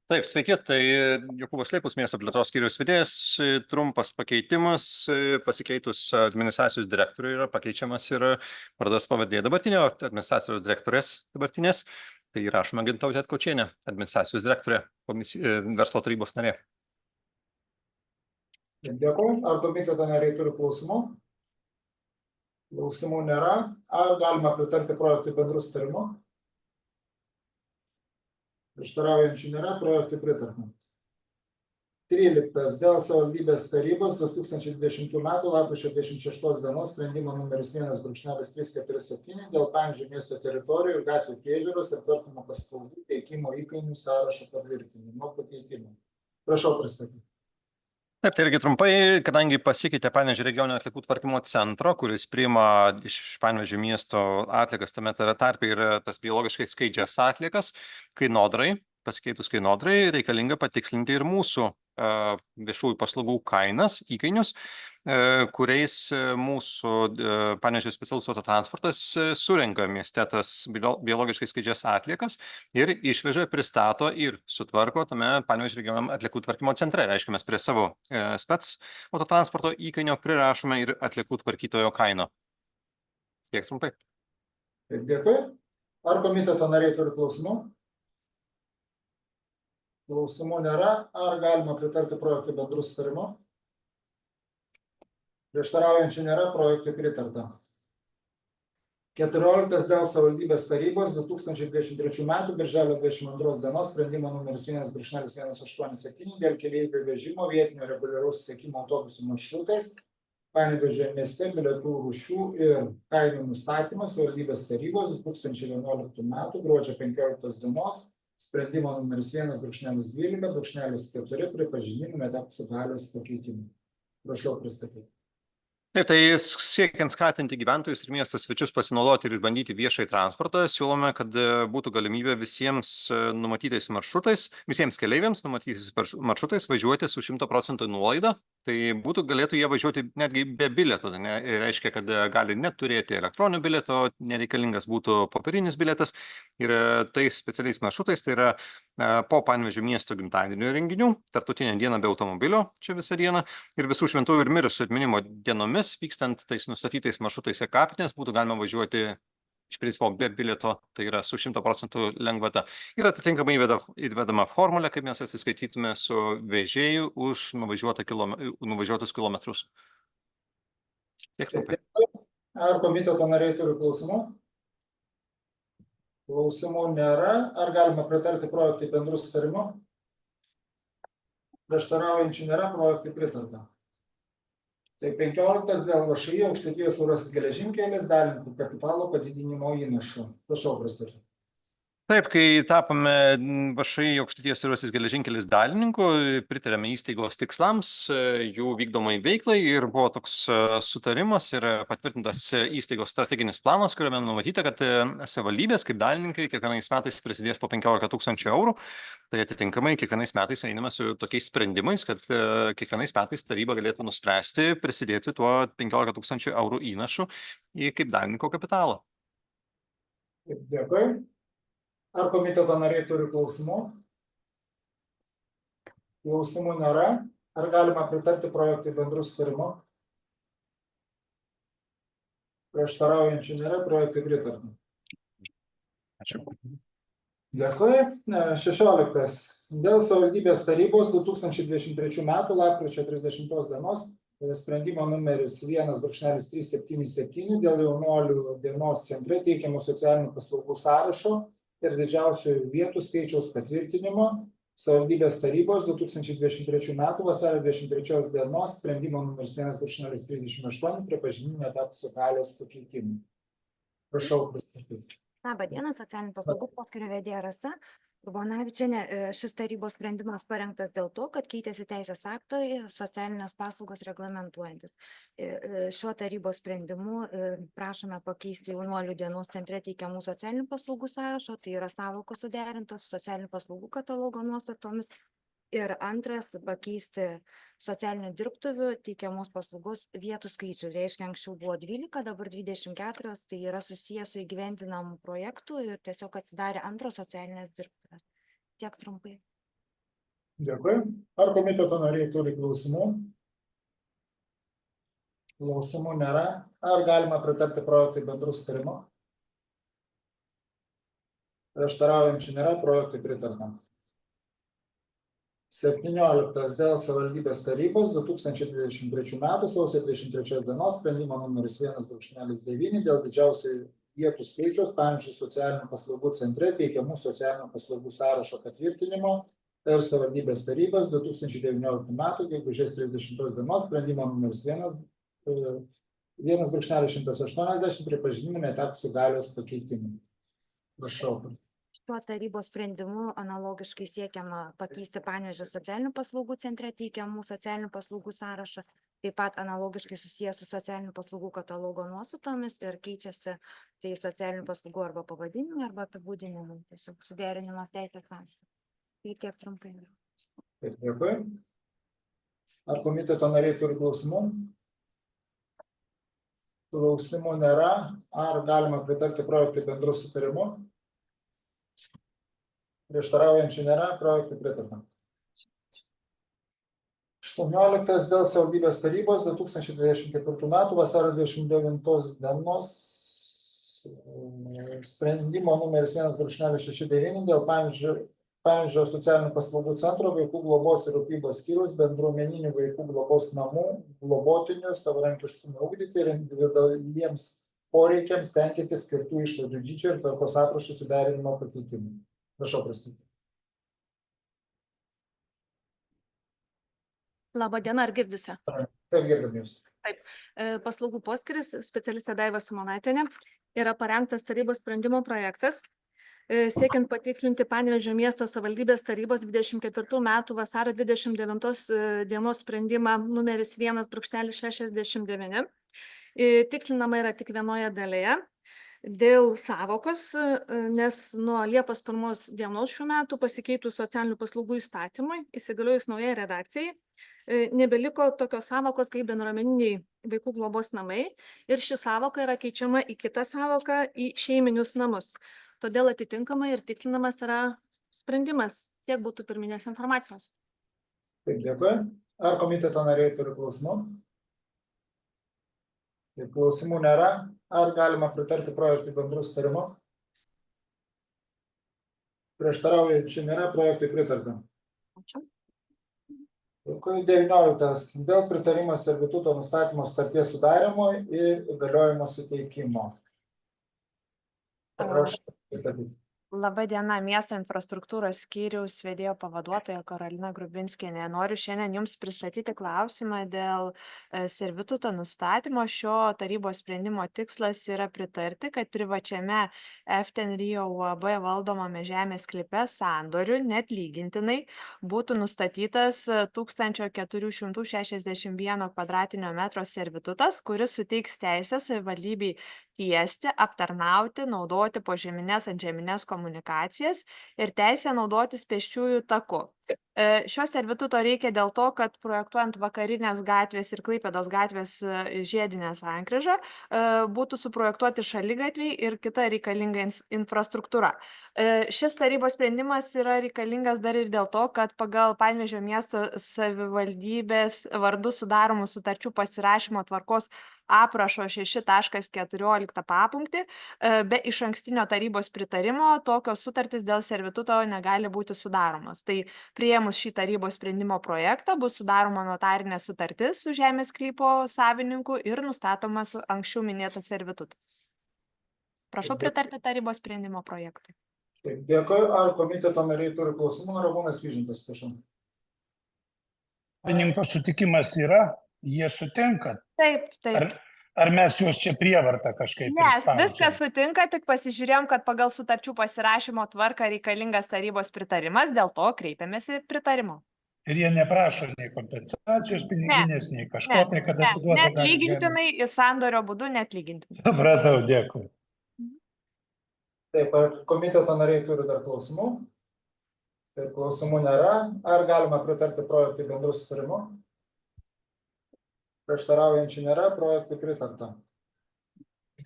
Taip, sveiki, tai Jokūbas Leipus, miesto plėtros skyriaus vedėjas. Trumpas pakeitimas, pasikeitus administracijos direktoriui yra pakeičiamas ir vardas pavardė dabartinio administracijos direktorės dabartinės. Tai įrašoma Gintautė Atkočienė, administracijos direktorė, verslo tarybos narė. Dėkui. Ar komiteto nariai turi klausimų? Klausimų nėra. Ar galima pritarti projektui bendru sutarimu? Prieštaraujančių nėra, projektui pritarta. 13 dėl savivaldybės tarybos 2020 m. lapkričio 26 dienos sprendimo numeris 1.347 dėl Panevėžio miesto teritorijų ir gatvių priežiūros ir tvarkymo paslaugų teikimo įkainių sąrašo patvirtinimo pakeitimo. Prašau pristatyti. Taip, tai irgi trumpai, kadangi pasikeitė Panevėžio regioninio atliekų tvarkymo centro, kuris priima iš Panevėžio miesto atliekas, tame tarpe yra tas biologiškai skaidžias atliekas, kainodrai, pasikeitus kainodrai, reikalinga patikslinti ir mūsų viešųjų paslaugų kainas, įkainius, kuriais mūsų Panevėžio specialus autotransportas surenka mieste tas biologiškai skaidžias atliekas ir išveža, pristato ir sutvarko tame Panevėžio regioniniam atliekų tvarkymo centre. Reiškia, mes prie savo spec autotransporto įkainio prirašome ir atliekų tvarkytojo kaino. Tiek trumpai. Taip, dėkui. Ar komiteto nariai turi klausimų? Klausimų nėra. Ar galima pritarti projektui bendru sutarimu? Prieštaraujančių nėra, projektui pritarta. 14 dėl savivaldybės tarybos 2023 m. birželio 22 dienos sprendimo numeris 1.187 dėl keleivių vežimo vietinio reguliaraus susisiekimo autobusų maršrutais Panevėžio mieste bilietų rūšių ir kainų nustatymas savivaldybės tarybos 2011 m. gruodžio 15 dienos sprendimo numeris 1.12.4 pripažinimų netekusių galios pakeitimų. Prašau pristatyti. Taip, tai siekiant skatinti gyventojus ir miesto svečius pasinaudoti ir išbandyti viešąjį transportą, siūlome, kad būtų galimybė visiems numatytais maršrutais, visiems keleiviams numatytais maršrutais važiuoti su 100% nuolaida. Tai galėtų jie važiuoti netgi be bilieto. Reiškia, kad gali neturėti elektroninio bilieto, nereikalingas būtų popierinis bilietas. Ir tais specialiais maršrutais, tai yra po Panevėžio miesto gimtadienio renginių, tarptautinę dieną be automobilio, čia visą dieną, ir visų šventųjų ir mirusių atminimo dienomis, vykstant tais nustatytais maršrutais į kapines, būtų galima važiuoti iš principo be bilieto, tai yra su 100% lengvata. Ir atitinkamai įvedama formulė, kaip mes atsiskaitytume su vežėju už nuvažiuotus kilometrus. Tiek trumpai. Ar komiteto nariai turi klausimų? Klausimų nėra. Ar galima pritarti projektui bendru sutarimu? Prieštaraujančių nėra, projektui pritarta. Tai 15 dėl VŠI Aukštaitijos Siaurasis geležinkelis dalininkų kapitalo padidinimo įnašų. Prašau pristatyti. Taip, kai tapome VŠI Aukštaitijos Siaurasis geležinkelis dalininku, pritarėme įstaigos tikslams, jų vykdomai veiklai ir buvo toks sutarimas ir patvirtintas įstaigos strateginis planas, kuriame numatyta, kad savivaldybės kaip dalininkai kiekvienais metais prisidės po 15 000 eurų. Tai atitinkamai kiekvienais metais einame su tokiais sprendimais, kad kiekvienais metais taryba galėtų nuspręsti prisidėti tuo 15 000 eurų įnašu į kaip dalininko kapitalą. Dėkui. Ar komiteto nariai turi klausimų? Klausimų nėra. Ar galima pritarti projektui bendru sutarimu? Prieštaraujančių nėra, projektui pritarta. Ačiū. Dėkui. 16. Dėl savivaldybės tarybos 2023 m. lapkričio 30 dienos sprendimo numeris 1.377 dėl jaunuolių dienos centre teikiamų socialinių paslaugų sąrašo ir didžiausių vietų skaičiaus patvirtinimo savivaldybės tarybos 2023 m. vasario 23 dienos sprendimo numeris 1.038 pripažinimų netekusių galios pakeitimų. Prašau pristatyti. Labą dieną, socialinių paslaugų poskyrio vedėja Rasa Urbonavičienė. Šis tarybos sprendimas parengtas dėl to, kad keitėsi teisės aktai socialinės paslaugos reglamentuojantis. Šiuo tarybos sprendimu prašome pakeisti jaunuolių dienos centre teikiamų socialinių paslaugų sąrašo, tai yra sąvokos suderintos socialinių paslaugų katalogo nuostatomis. Ir antras, pakeisti socialinių dirbtuvių teikiamos paslaugos vietų skaičių. Reiškia, anksčiau buvo 12, dabar 24, tai yra susijęs su įgyvendinamų projektų ir tiesiog atsidarė antros socialinės dirbtuvės. Tiek trumpai. Dėkui. Ar komiteto nariai turi klausimų? Klausimų nėra. Ar galima pritarti projektui bendru sutarimu? Prieštaraujančių nėra, projektui pritarta. 17 dėl savivaldybės tarybos 2023 m. sausio 23 dienos sprendimo numeris 1.9 dėl didžiausių vietų skaičiaus Panevėžio socialinių paslaugų centre teikiamų socialinių paslaugų sąrašo patvirtinimo ir savivaldybės tarybos 2019 metų, gegužės 30 dienos, sprendimo numeris 1/180 pripažinimų netekusių galios pakeitimų. Prašau. Šiuo tarybos sprendimu analogiškai siekiama pakeisti Panevėžio socialinių paslaugų centre teikiamų socialinių paslaugų sąrašą, taip pat analogiškai susijęs su socialinių paslaugų katalogo nuostatomis ir keičiasi tai socialinių paslaugų arba pavadinimai, arba apibūdinimai, tiesiog suderinimas teisės aktų. Tai tiek trumpai. Taip, dėkui. Ar komiteto nariai turi klausimų? Klausimų nėra. Ar galima pritarti projektui bendru sutarimu? Prieštaraujančių nėra, projektui pritarta. 18 dėl savivaldybės tarybos 2024 metų vasario 29 dienos sprendimo numeris 1/69 dėl Panevėžio socialinių paslaugų centro vaikų globos ir rūpybos skyriaus bendruomeninių vaikų globos namų globotinių savarankiškumui ugdyti ir individualiems poreikiams tenkinti skirtų išlaidų dydžio ir tvarkos aprašų suderinimo pakeitimų. Prašau, pristatyti. Labą dieną, ar girdisi? Taip, girdim jūs. Taip, paslaugų poskyris, specialistė Daiva Simonaitienė, yra parengtas tarybos sprendimo projektas, siekiant patikslinti Panevėžio miesto savivaldybės tarybos 24 metų vasario 29 dienos sprendimą numeris 1/69. Tikslinama yra tik vienoje dalyje. Dėl savokos, nes nuo Liepos 1 dienos šių metų pasikeitus socialinių paslaugų įstatymui, įsigaliojus naujai redakcijai, nebeliko tokios savokos kaip bendruomeniniai vaikų globos namai ir ši savoka yra keičiama į kitą savoką, į šeiminius namus. Todėl atitinkamai ir tikslinamas yra sprendimas. Tiek būtų pirminės informacijos. Taip, dėkui. Ar komiteto nariai turi klausimų? Taip, klausimų nėra. Ar galima pritarti projektui bendru sutarimu? Prieštaraujančių nėra, projektui pritarta. Ačiū. 19. Dėl pritarimo servituto nustatymo sutarties sudarimo ir įgaliojimo suteikimo. Prašau, pristatyti. Labą dieną, miesto infrastruktūros skyriaus vedėjo pavaduotoja Karolina Grubinskienė. Noriu šiandien Jums pristatyti klausimą dėl servituto nustatymo. Šio tarybos sprendimo tikslas yra pritarti, kad privačiame FTN Rio UAB valdomame žemės sklype sandoriu neatlygintinai būtų nustatytas 1461 kvadratinio metro servitutas, kuris suteiks teisę savivaldybei tiesti, aptarnauti, naudoti požeminės antžeminės komunikacijas ir teisę naudotis pėsčiųjų taku. Šio servituto reikia dėl to, kad projektuojant Vakarinės gatvės ir Klaipėdos gatvės žiedinę sankryžą būtų suprojektuoti šaligatviai ir kita reikalinga infrastruktūra. Šis tarybos sprendimas yra reikalingas dar ir dėl to, kad pagal Panevėžio miesto savivaldybės vardu sudaromų sutarčių pasirašymo tvarkos aprašo 6.14 papunktį, be išankstinio tarybos pritarimo tokios sutartys dėl servituto negali būti sudaromos. Tai priėmus šį tarybos sprendimo projektą bus sudaroma notarinė sutartis su žemės sklypo savininku ir nustatomas anksčiau minėtas servitutas. Prašau pritarti tarybos sprendimo projektui. Taip, dėkui. Ar komiteto nariai turi klausimų? Ramūnas Vyžintas, prašau. Savininko sutikimas yra, jie sutinka. Taip. Ar mes juos čia prievartą kažkaip Ne, viskas sutinka, tik pasižiūrėjom, kad pagal sutarčių pasirašymo tvarką reikalingas tarybos pritarimas, dėl to kreipiamės į pritarimo. Ir jie neprašo nei kompensacijos piniginės, nei kažko, tai kad atiduotų. Neatlygintinai į sandorio būdu neatlygintinai. Supratau, dėkui. Taip, ar komiteto nariai turi dar klausimų? Taip, klausimų nėra. Ar galima pritarti projektui bendru sutarimu? Prieštaraujančių nėra, projektui pritarta.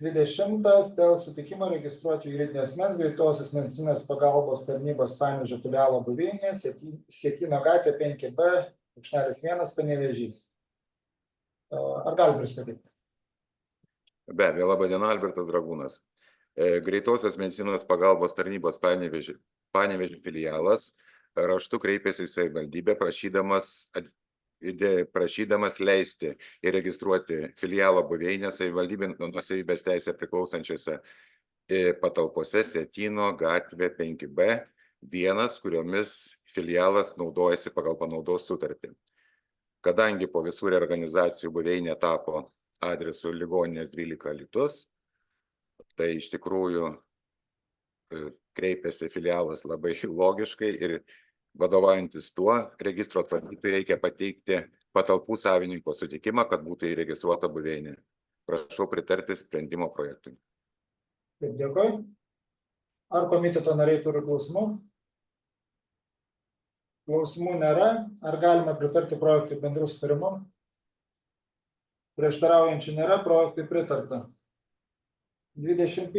20. Dėl sutikimo registruoti juridinio asmens greitosios medicininės pagalbos tarnybos Panevėžio filialo buveinė, Sietyno gatvė 5B/1 Panevėžys. Ar gali pristatyti? Be abejo, laba diena, Albertas Dragūnas. Greitosios medicinos pagalbos tarnybos Panevėžio filialas raštu kreipėsi į savivaldybę prašydamas leisti įregistruoti filialo buveinę savivaldybės nuosavybės teisę priklausančiose patalpose Sietyno gatvė 5B1, kuriomis filialas naudojasi pagal panaudos sutartį. Kadangi po visų reorganizacijų buveinė tapo adresu ligoninės 12 Alytus, tai iš tikrųjų kreipėsi filialas labai logiškai ir vadovaujantis tuo, registro tvarkytojui reikia pateikti patalpų savininko sutikimą, kad būtų įregistruota buveinė. Prašau pritarti sprendimo projektui. Taip, dėkui. Ar komiteto nariai turi klausimų? Klausimų nėra. Ar galime pritarti projektui bendrų sutarimų? Prieštaraujančių nėra, projektui pritarta. 21.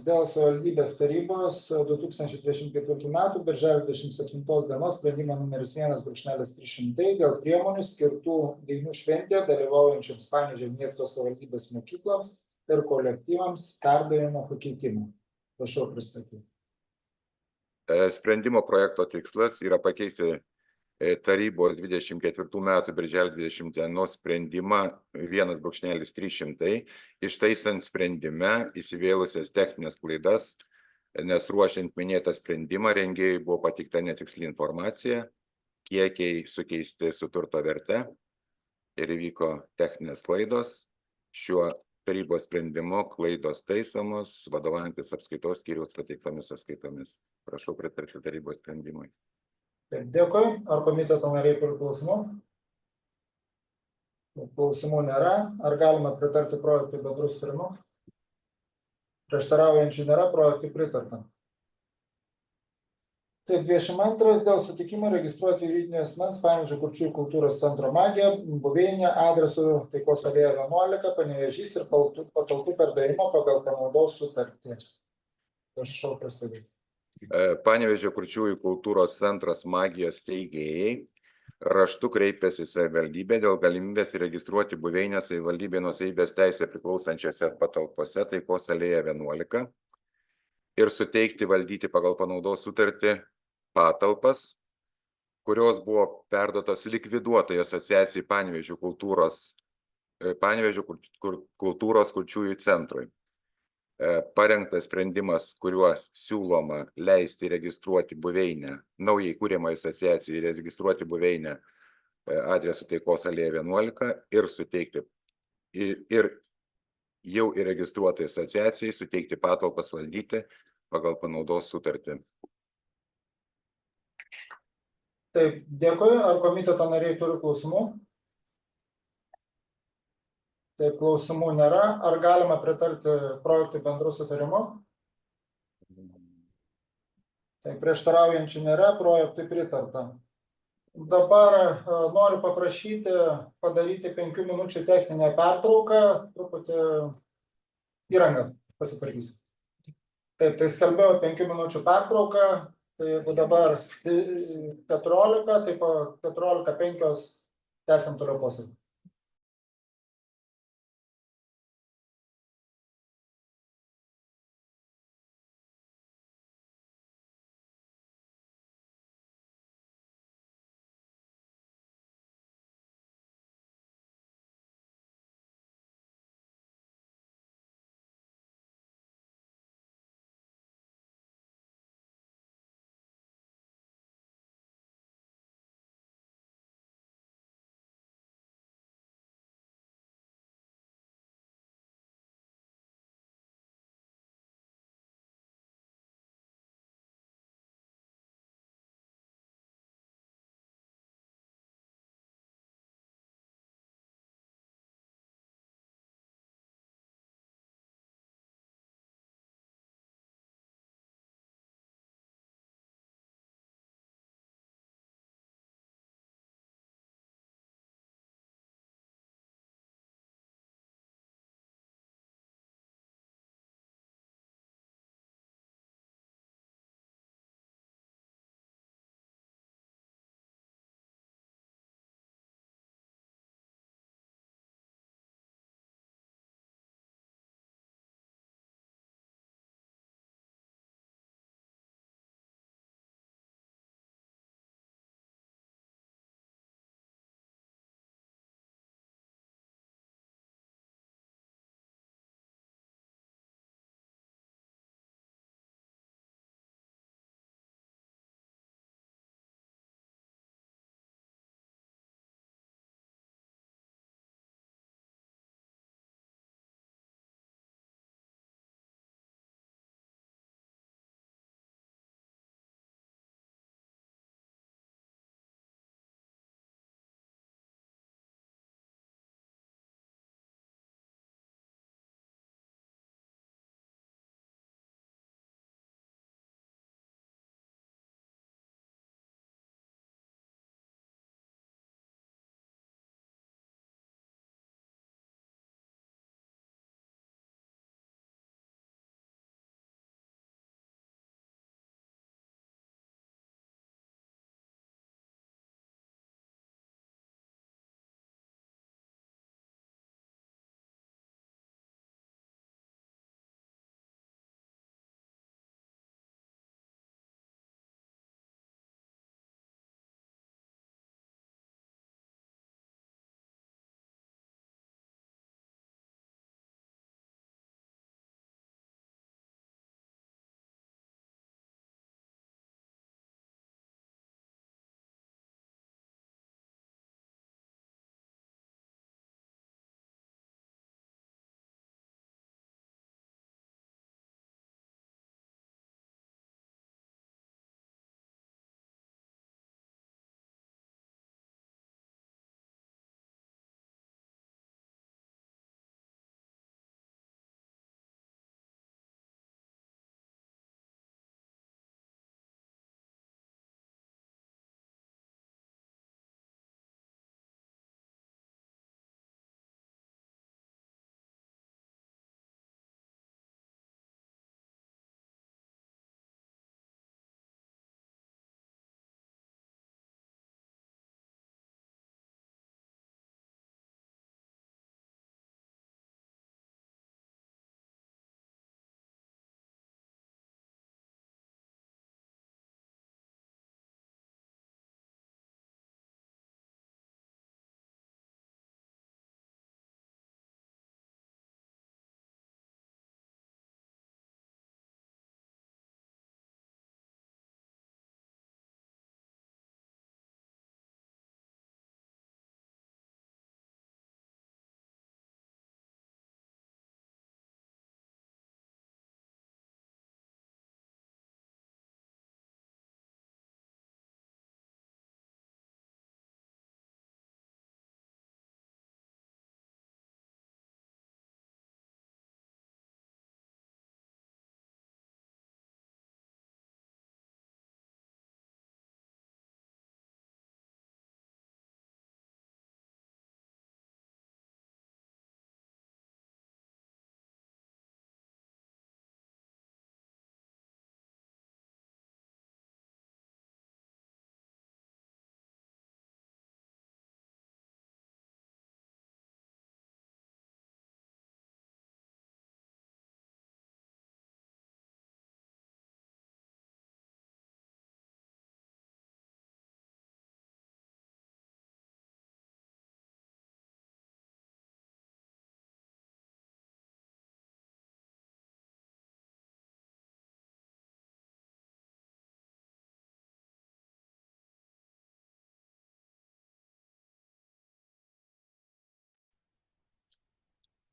Dėl savivaldybės tarybos 2024 metų birželio 27 dienos sprendimo numeris 1/300 dėl priemonių skirtų dainų šventėje dalyvaujančioms Panevėžio miesto savivaldybės mokykloms ir kolektyvams perdavimo pakeitimų. Prašau pristatyti. Sprendimo projekto tikslas yra pakeisti tarybos 24 metų birželio 20 dienos sprendimą 1/300, ištaisant sprendime įsivėlusias techninės klaidas, nes ruošiant minėtą sprendimą rengėjai buvo pateikta netiksli informacija, kiekiai sukeisti su turto verte ir įvyko techninės klaidos. Šiuo tarybos sprendimu klaidos taisomos, vadovaujantis apskaitos skyriaus pateiktomis sąskaitomis. Prašau pritarti tarybos sprendimui. Taip, dėkui. Ar komiteto nariai turi klausimų? Klausimų nėra. Ar galima pritarti projektui bendrų sutarimų? Prieštaraujančių nėra, projektui pritarta. Taip, 22 dėl sutikimo registruoti juridinio asmens Panevėžio Kurčiųjų kultūros centro Magija buveinė adresu Taikos alėja 11, Panevėžys ir patalpų perdavimo pagal panaudos sutartį. Prašau pristatyti. Panevėžio Kurčiųjų kultūros centras Magijos steigėjai raštu kreipėsi į savivaldybę dėl galimybės įregistruoti buveinę savivaldybei nuosavybės teisę priklausančiose patalpose Taikos alėja 11 ir suteikti valdyti pagal panaudos sutartį patalpas, kurios buvo perduotos likviduotai asociacijai Panevėžio kultūros kurčiųjų centrui. Parengtas sprendimas, kuriuo siūloma leisti registruoti buveinę, naujai kūriamai asociacijai registruoti buveinę adresu Taikos alėja 11 ir suteikti ir jau įregistruotai asociacijai suteikti patalpas valdyti pagal panaudos sutartį. Taip, dėkui. Ar komiteto nariai turi klausimų? Taip, klausimų nėra. Ar galima pritarti projektui bendrų sutarimų? Taip, prieštaraujančių nėra, projektui pritarta. Dabar noriu paprašyti padaryti 5 minučių techninę pertrauką, truputį įrangą pasitvarkysim. Taip, tai skelbiau 5 minučių pertrauką, tai jeigu dabar 14, tai po 14:05 tęsiam toliau posėdį.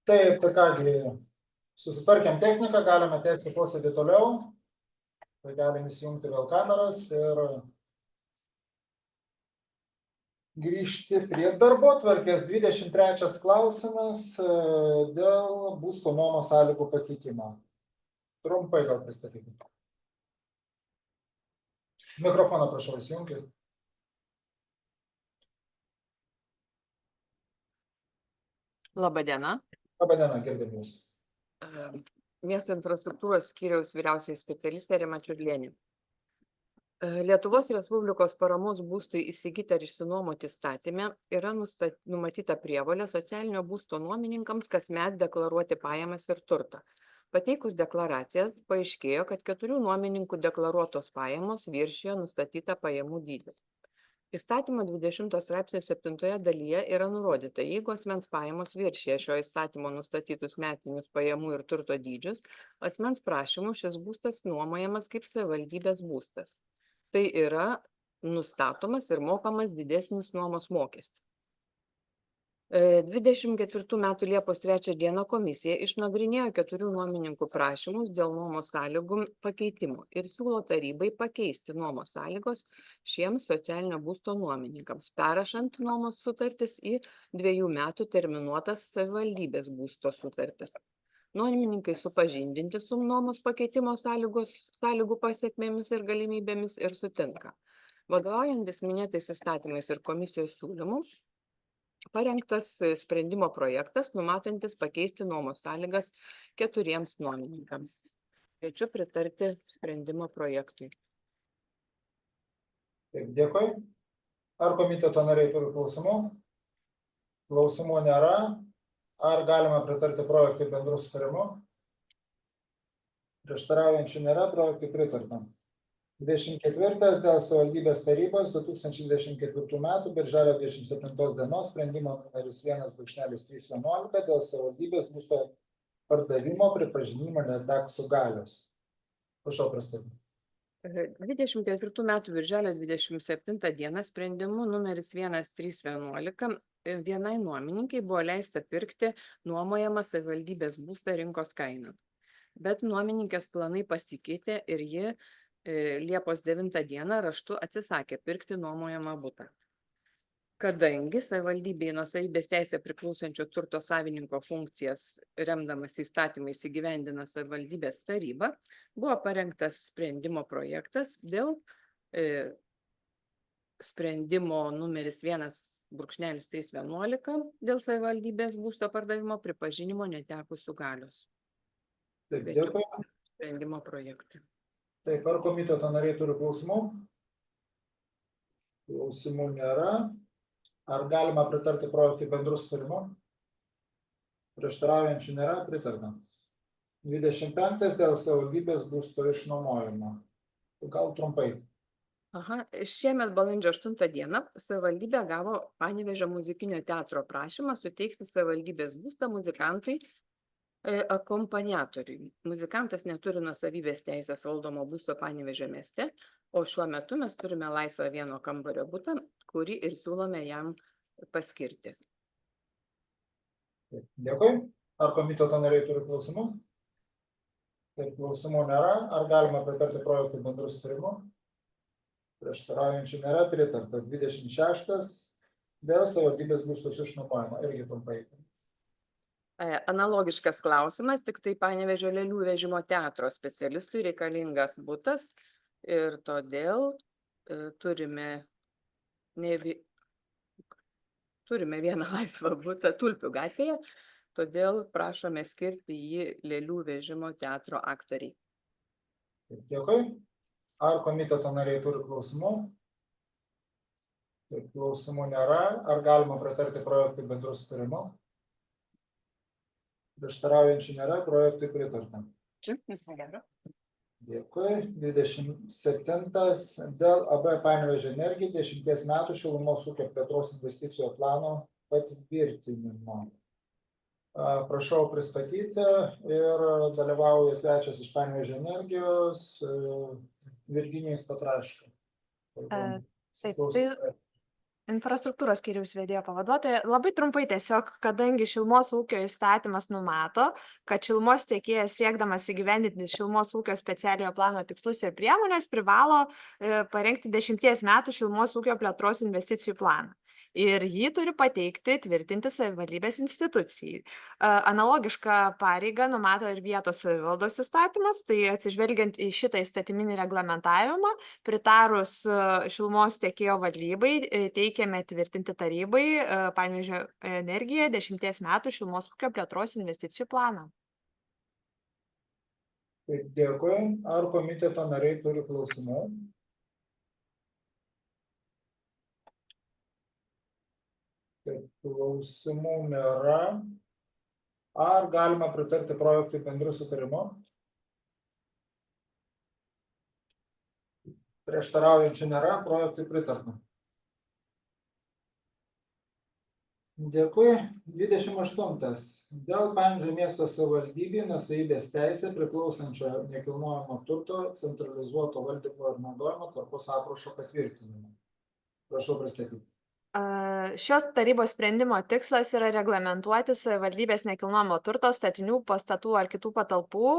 Taip, tai kągi, susitvarkėm techniką, galime tęsti posėdį toliau. Tai galim įsijungti vėl kameras ir grįžti prie darbotvarkės. 23 klausimas dėl būsto nuomos sąlygų pakeitimo. Trumpai gal pristatykite. Mikrofoną prašau įsijungti. Labadiena. Labadiena, girdim jūs. Miesto infrastruktūros skyriaus vyriausioji specialistė Rima Čiurlienė. Lietuvos Respublikos paramos būstui įsigyti ar išsinuomoti įstatyme yra numatyta prievolė socialinio būsto nuomininkams kasmet deklaruoti pajamas ir turtą. Pateikus deklaracijas, paaiškėjo, kad 4 nuomininkų deklaruotos pajamos viršijo nustatytą pajamų dydį. Įstatymo 20 straipsnio 7 dalyje yra nurodyta, jeigu asmens pajamos viršija šio įstatymo nustatytus metinius pajamų ir turto dydžius, asmens prašymu šis būstas nuomojamas kaip savivaldybės būstas. Tai yra nustatomas ir mokamas didesnis nuomos mokestis. 24 metų Liepos 3 dieną komisija išnagrinėjo 4 nuomininkų prašymus dėl nuomos sąlygų pakeitimų ir siūlo tarybai pakeisti nuomos sąlygos šiems socialinio būsto nuomininkams, perrašant nuomos sutartis į 2 metų terminuotas savivaldybės būsto sutartis. Nuomininkai supažindinti su nuomos pakeitimo sąlygų pasiekmėmis ir galimybėmis ir sutinka. Vadovaujantis minėtais įstatymais ir komisijos siūlymų, parengtas sprendimo projektas, numatantis pakeisti nuomos sąlygas 4 nuomininkams. Kviečiu pritarti sprendimo projektui. Taip, dėkui. Ar komiteto nariai turi klausimų? Klausimų nėra. Ar galima pritarti projektui bendru sutarimu? Prieštaraujančių nėra, projektui pritarta. 24 dėl savivaldybės tarybos 2024 metų birželio 27 dienos sprendimo numeris 1/311 dėl savivaldybės būsto pardavimo pripažinimo netekusių galios. Prašau pristatyti. 24 metų birželio 27 dieną sprendimu numeris 1311 vienai nuomininkai buvo leista pirkti nuomojamą savivaldybės būstą rinkos kainą. Bet nuomininkės planai pasikeitė ir ji Liepos 9 dieną raštu atsisakė pirkti nuomojamą butą. Kadangi savivaldybei nuosavybės teisė priklausančio turto savininko funkcijas remdamas įstatymais įgyvendina savivaldybės taryba, buvo parengtas sprendimo projektas dėl sprendimo numeris 1/311 dėl savivaldybės būsto pardavimo pripažinimo netekusių galios. Taip, dėkui. Sprendimo projektui. Taip, ar komiteto nariai turi klausimų? Klausimų nėra. Ar galima pritarti projektui bendru sutarimu? Prieštaraujančių nėra, pritarta. 25 dėl savivaldybės būsto išnuomojimo. Gal trumpai. Šiemet balandžio 8 dieną savivaldybė gavo Panevėžio muzikinio teatro prašymą suteikti savivaldybės būstą muzikantui akompaniatoriui. Muzikantas neturi nuosavybės teisės valdomo būsto Panevėžio mieste, o šiuo metu mes turime laisvą 1 kambario butą, kurį ir siūlome jam paskirti. Dėkui. Ar komiteto nariai turi klausimų? Taip, klausimų nėra. Ar galima pritarti projektui bendru sutarimu? Prieštaraujančių nėra, pritarta. 26 dėl savivaldybės būstos išnuomojimo. Irgi trumpai. Analogiškas klausimas, tik tai Panevėžio lėlių vežimo teatro specialistui reikalingas butas ir todėl turime 1 laisvą butą Tulpių gatvėje, todėl prašome skirti jį lėlių vežimo teatro aktoriai. Dėkui. Ar komiteto nariai turi klausimų? Taip, klausimų nėra. Ar galima pritarti projektui bendru sutarimu? Prieštaraujančių nėra, projektui pritarta. Dėkui. 27 dėl AB Panevėžio Energija 10 metų šilumos ūkio plėtros investicijų plano patvirtinimo. Prašau pristatyti ir dalyvauja svečias iš Panevėžio Energijos Virginijus Petraška. Infrastruktūros skyriaus vedėjo pavaduotoja. Labai trumpai tiesiog, kadangi šilumos ūkio įstatymas numato, kad šilumos tiekėjas siekdamas įgyvendinti šilumos ūkio specialiojo plano tikslus ir priemonės privalo parengti 10 metų šilumos ūkio plėtros investicijų planą. Ir jį turi pateikti, tvirtinti savivaldybės institucijai. Analogišką pareigą numato ir vietos savivaldos įstatymas, tai atsižvelgiant į šitą įstatyminį reglamentavimą, pritarus šilumos tiekėjo valdybai, teikiame tvirtinti tarybai Panevėžio energiją 10 metų šilumos ūkio plėtros investicijų planą. Dėkui. Ar komiteto nariai turi klausimų? Klausimų nėra. Ar galima pritarti projektui bendru sutarimu? Prieštaraujančių nėra, projektui pritarta. Dėkui. 28. Dėl Panevėžio miesto savivaldybei nuosavybės teisė priklausančio nekilnojamo turto centralizuoto valdymo ir naudojimo tvarkos aprašo patvirtinimo. Prašau pristatyti. Šios tarybos sprendimo tikslas yra reglamentuoti savivaldybės nekilnojamo turto, statinių, pastatų ar kitų patalpų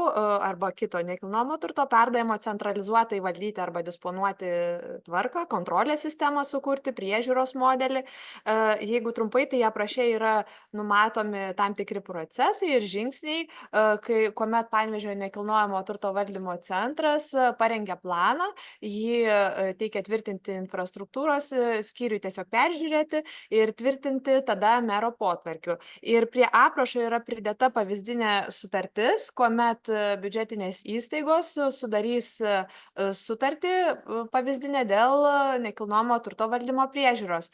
arba kito nekilnojamo turto perdavimo centralizuotai valdyti arba disponuoti tvarką, kontrolės sistemą sukurti, priežiūros modelį. Jeigu trumpai, tai apraše yra numatomi tam tikri procesai ir žingsniai, kuomet Panevėžio nekilnojamo turto valdymo centras parengia planą, jį teikia tvirtinti infrastruktūros skyriui tiesiog peržiūrėti ir tvirtinti tada mero potvarkiu. Ir prie aprašo yra pridėta pavyzdinė sutartis, kuomet biudžetinės įstaigos sudarys sutartį pavyzdinę dėl nekilnojamo turto valdymo priežiūros.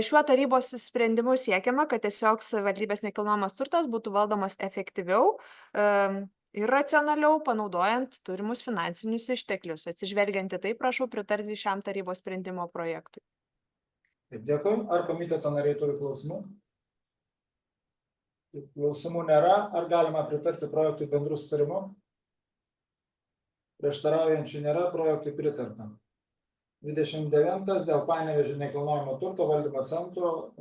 Šiuo tarybos sprendimu siekiama, kad tiesiog savivaldybės nekilnojamas turtas būtų valdomas efektyviau ir racionaliau, panaudojant turimus finansinius išteklius. Atsižvelgiant į tai, prašau pritarti šiam tarybos sprendimo projektui. Dėkui. Ar komiteto nariai turi klausimų? Klausimų nėra. Ar galima pritarti projektui bendru sutarimu? Prieštaraujančių nėra, projektui pritarta. 29. Dėl Panevėžio nekilnojamo turto valdymo centro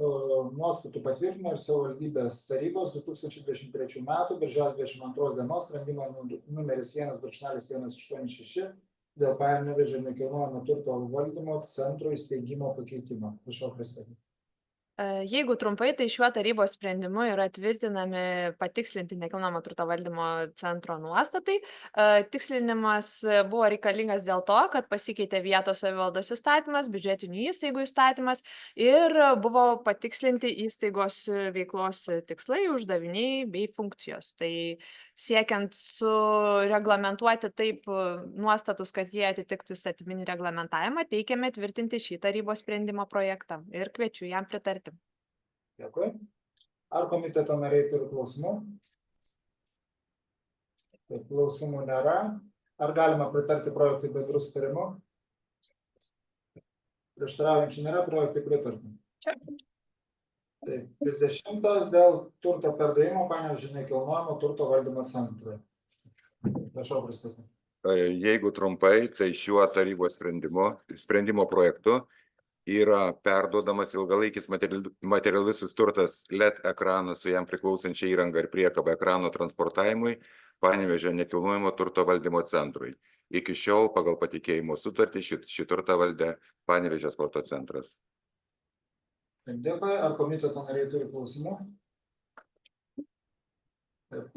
nuostatų patvirtinimo ir savivaldybės tarybos 2023 metų birželio 22 dienos sprendimo numeris 1/186 dėl Panevėžio nekilnojamo turto valdymo centro įsteigimo pakeitimo. Prašau pristatyti. Jeigu trumpai, tai šiuo tarybos sprendimu yra tvirtinami patikslinti nekilnojamo turto valdymo centro nuostatai. Tikslinimas buvo reikalingas dėl to, kad pasikeitė vietos savivaldos įstatymas, biudžetinių įstaigų įstatymas ir buvo patikslinti įstaigos veiklos tikslai, uždaviniai bei funkcijos. Tai siekiant sureglamentuoti taip nuostatus, kad jie atitiktų įstatyminį reglamentavimą, teikiame tvirtinti šį tarybos sprendimo projektą ir kviečiu jam pritarti. Dėkui. Ar komiteto nariai turi klausimų? Klausimų nėra. Ar galima pritarti projektui bendru sutarimu? Prieštaraujančių nėra, projektui pritarti. Taip, 30. Dėl turto perdavimo Panevėžio nekilnojamo turto valdymo centrui. Prašau pristatyti. Jeigu trumpai, tai šiuo tarybos sprendimo projektu yra perduodamas ilgalaikis materialusis turtas LED ekranas su jam priklausančia įranga ir priekaba ekrano transportavimui Panevėžio nekilnojamo turto valdymo centrui. Iki šiol pagal patikėjimo sutartį šį turtą valdė Panevėžio sporto centras. Dėkui. Ar komiteto nariai turi klausimų?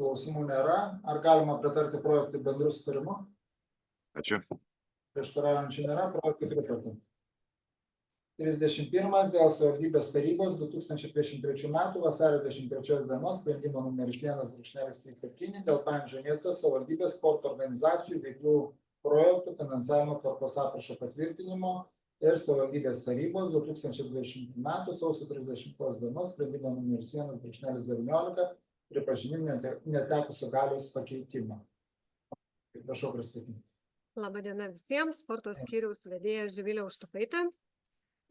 Klausimų nėra. Ar galima pritarti projektui bendru sutarimu? Ačiū. Prieštaraujančių nėra, projektui pritarta. 31. Dėl savivaldybės tarybos 2023 metų vasario 23 dienos sprendimo numeris 1/37 dėl Panevėžio miesto savivaldybės sporto organizacijų veiklų projektų finansavimo tvarkos aprašo patvirtinimo ir savivaldybės tarybos 2020 metų sausio 30 dienos sprendimo numeris 1/19 pripažinimo netekusio galios pakeitimo. Prašau pristatyti. Labadiena visiems, sporto skyriaus vedėja Živilė Užtukaitė.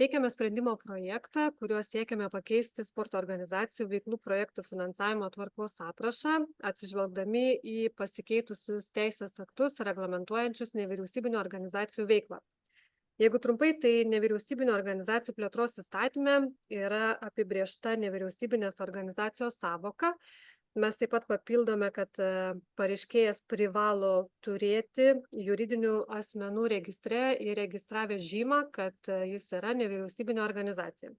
Teikiame sprendimo projektą, kuriuo siekiame pakeisti sporto organizacijų veiklų projektų finansavimo tvarkos aprašą, atsižvelgdami į pasikeitusius teisės aktus reglamentuojančius nevyriausybinių organizacijų veiklą. Jeigu trumpai, tai nevyriausybinio organizacijų plėtros įstatyme yra apibrėžta nevyriausybinės organizacijos savoka. Mes taip pat papildome, kad pareiškėjas privalo turėti juridinių asmenų registre įregistravę žymą, kad jis yra nevyriausybinė organizacija.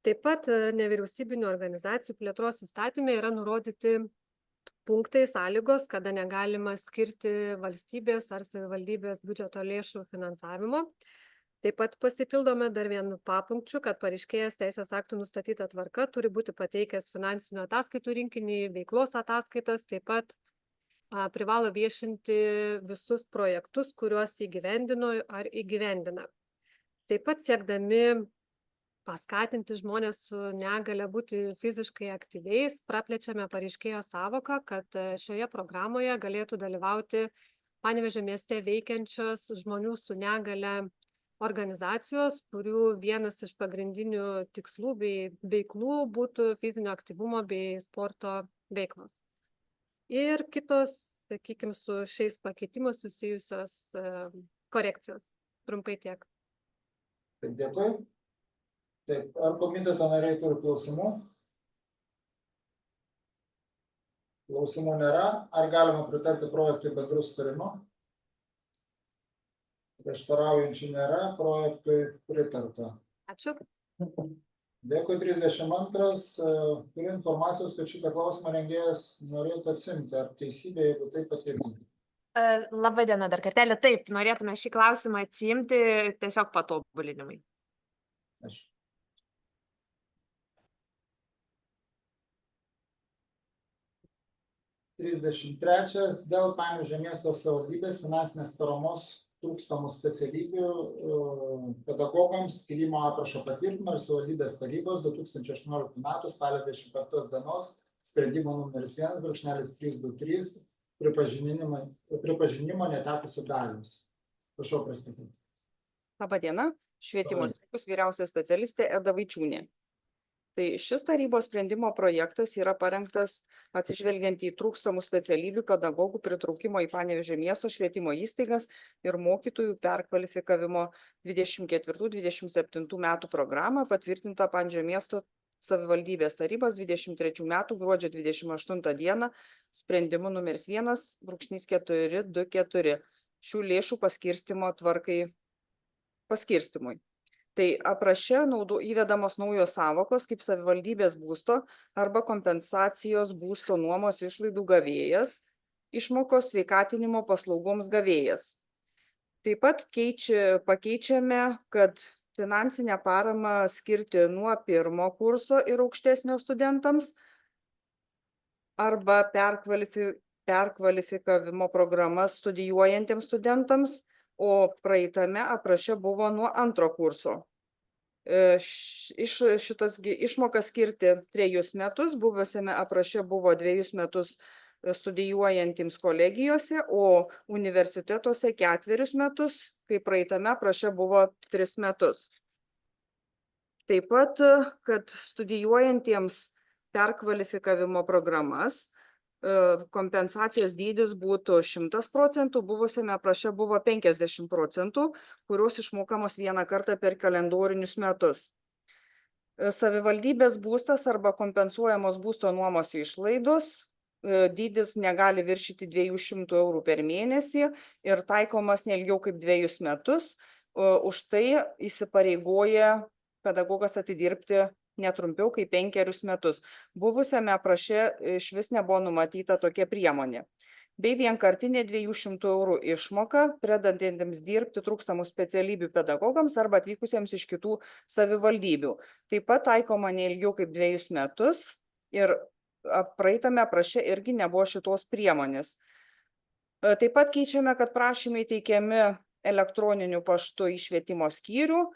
Taip pat nevyriausybinių organizacijų plėtros įstatyme yra nurodyti punktai, sąlygos, kada negalima skirti valstybės ar savivaldybės biudžeto lėšų finansavimo. Taip pat pasipildome dar vienu papunkčiu, kad pareiškėjas teisės aktų nustatyta tvarka turi būti pateikęs finansinių ataskaitų rinkinį, veiklos ataskaitas, taip pat privalo viešinti visus projektus, kuriuos įgyvendino ar įgyvendina. Taip pat siekdami paskatinti žmonės su negale būti fiziškai aktyviais, praplečiame pareiškėjo savoką, kad šioje programoje galėtų dalyvauti Panevėžio mieste veikiančios žmonių su negale organizacijos, kurių vienas iš pagrindinių tikslų bei veiklų būtų fizinio aktyvumo bei sporto veiklos. Ir kitos, sakykime, su šiais pakeitimais susijusios korekcijos. Trumpai tiek. Taip, dėkui. Taip, ar komiteto nariai turi klausimų? Klausimų nėra. Ar galima pritarti projektui bendru sutarimu? Prieštaraujančių nėra, projektui pritarta. Ačiū. Dėkui, 32. Turiu informacijos, kad šitą klausimą rengėjas norėtų atsimti. Ar teisybė, jeigu taip patvirtinti? Labą dieną dar kartelį. Taip, norėtume šį klausimą atsiimti tiesiog patobulinimai. Ačiū. Dėl Panevėžio miesto savivaldybės finansinės paramos trūkstamų specialybių pedagogams skyrimo aprašo patvirtinimo ir savivaldybės tarybos 2018 m. spalio 25 dienos sprendimo numeris 1/323 pripažinimo netekusių galios. Prašau pristatyti. Labą dieną, švietimo skyriaus vyriausia specialistė Eda Vaičiūnė. Tai šis tarybos sprendimo projektas yra parengtas atsižvelgiant į trūkstamų specialybių pedagogų pritraukimo į Panevėžio miesto švietimo įstaigas ir mokytojų perkvalifikavimo 24-27 metų programą patvirtintą Panevėžio miesto savivaldybės tarybos 23 metų gruodžio 28 dieną sprendimu numeris 1/424 šių lėšų paskirstymo tvarkai paskirstimui. Tai apraše įvedamos naujos savokos kaip savivaldybės būsto arba kompensacijos būsto nuomos išlaidų gavėjas, išmokos sveikatinimo paslaugoms gavėjas. Taip pat pakeičiame, kad finansinę paramą skirti nuo pirmo kurso ir aukštesnio studentams arba perkvalifikavimo programas studijuojantiems studentams, o praeitame apraše buvo nuo antro kurso. Šitas išmokas skirti 3 metus, buvusiame apraše buvo 2 metus studijuojantiems kolegijose, o universitetuose 4 metus, kai praeitame apraše buvo 3 metus. Taip pat, kad studijuojantiems perkvalifikavimo programas kompensacijos dydis būtų 100%, buvusiame apraše buvo 50%, kurios išmokamos vieną kartą per kalendorinius metus. Savivaldybės būstas arba kompensuojamos būsto nuomos išlaidos dydis negali viršyti 200 eurų per mėnesį ir taikomas neilgiau kaip 2 metus. Už tai įsipareigoja pedagogas atidirbti netrumpiau kaip 5 metus. Buvusiame apraše iš vis nebuvo numatyta tokia priemonė. Bei vienkartinė 200 eurų išmoka, pradedantiems dirbti trūkstamų specialybių pedagogams arba atvykusiems iš kitų savivaldybių. Taip pat taikoma neilgiau kaip 2 metus ir praeitame apraše irgi nebuvo šitos priemonės. Taip pat keičiame, kad prašymai teikiami elektroniniu paštu į švietimo skyrių,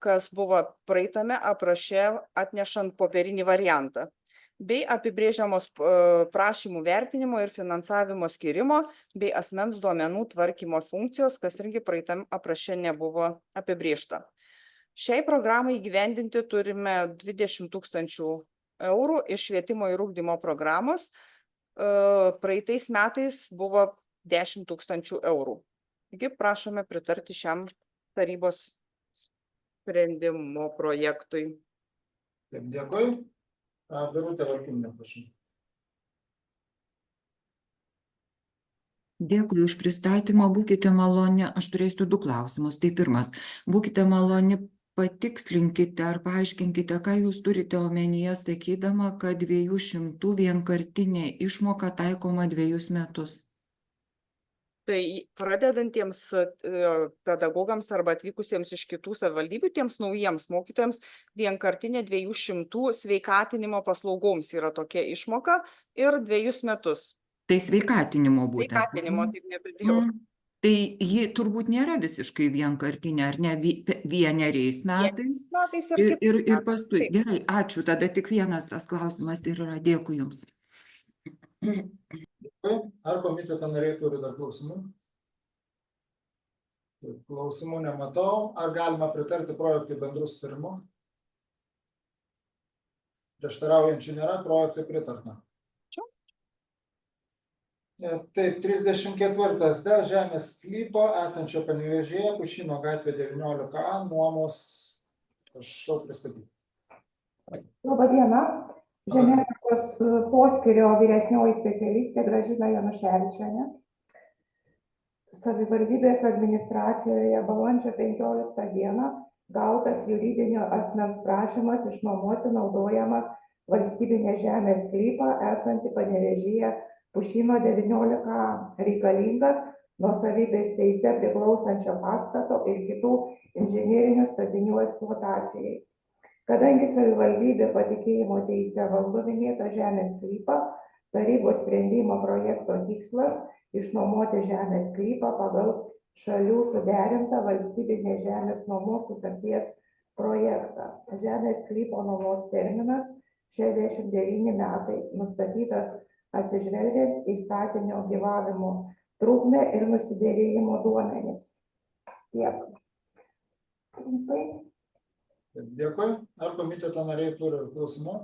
kas buvo praeitame apraše atnešant popierinį variantą, bei apibrėžiamos prašymų vertinimo ir finansavimo skirimo, bei asmens duomenų tvarkymo funkcijos, kas irgi praeitam apraše nebuvo apibrėžta. Šiai programai įgyvendinti turime 20 000 eurų iš švietimo ir ugdymo programos, praeitais metais buvo 10 000 eurų. Taigi prašome pritarti šiam tarybos sprendimo projektui. Taip, dėkui. Birutė Valkiūnienė, prašau. Dėkui už pristatymą, būkite maloni, aš turėsiu 2 klausimus. Tai pirmas, būkite maloni, patikslinkite ar paaiškinkite, ką jūs turite omenyje, sakydama, kad 200 vienkartinė išmoka taikoma 2 metus. Tai pradedantiems pedagogams arba atvykusiems iš kitų savivaldybių, tiems naujiems mokytojams, vienkartinė 200 sveikatinimo paslaugoms yra tokia išmoka ir 2 metus. Tai sveikatinimo būtent. Sveikatinimo, taip nepridėjau. Tai ji turbūt nėra visiškai vienkartinė, ar ne, vieneriais metais. Ir paskui. Gerai, ačiū, tada tik vienas tas klausimas ir yra. Dėkui Jums. Ar komiteto nariai turi dar klausimų? Klausimų nematau. Ar galima pritarti projektui bendru sutarimu? Prieštaraujančių nėra, projektui pritarta. Taip, 34 dėl žemės sklypo esančio Panevėžyje, Pušyno gatvė 19A, nuomos, prašau pristatyti. Labą dieną, Žemėtvarkos poskyrio vyresnioji specialistė Gražina Januševičienė. Savivaldybės administracijoje balandžio 15 dieną gautas juridinio asmens prašymas išnuomoti naudojamą valstybinę žemės sklypą esantį Panevėžyje Pušyno 19A, reikalinga nuosavybės teise priklausančio pastato ir kitų inžinerinių statinių eksploatacijai. Kadangi savivaldybė patikėjimo teise valdo minėtą žemės sklypą, tarybos sprendimo projekto tikslas išnuomoti žemės sklypą pagal šalių suderintą valstybinės žemės nuomos sutarties projektą. Žemės sklypo nuomos terminas 69 metai, nustatytas atsižvelgiant į statinio gyvavimo trukmę ir nusidėvėjimo duomenis. Tiek. Trumpai. Dėkui. Ar komiteto nariai turi klausimų?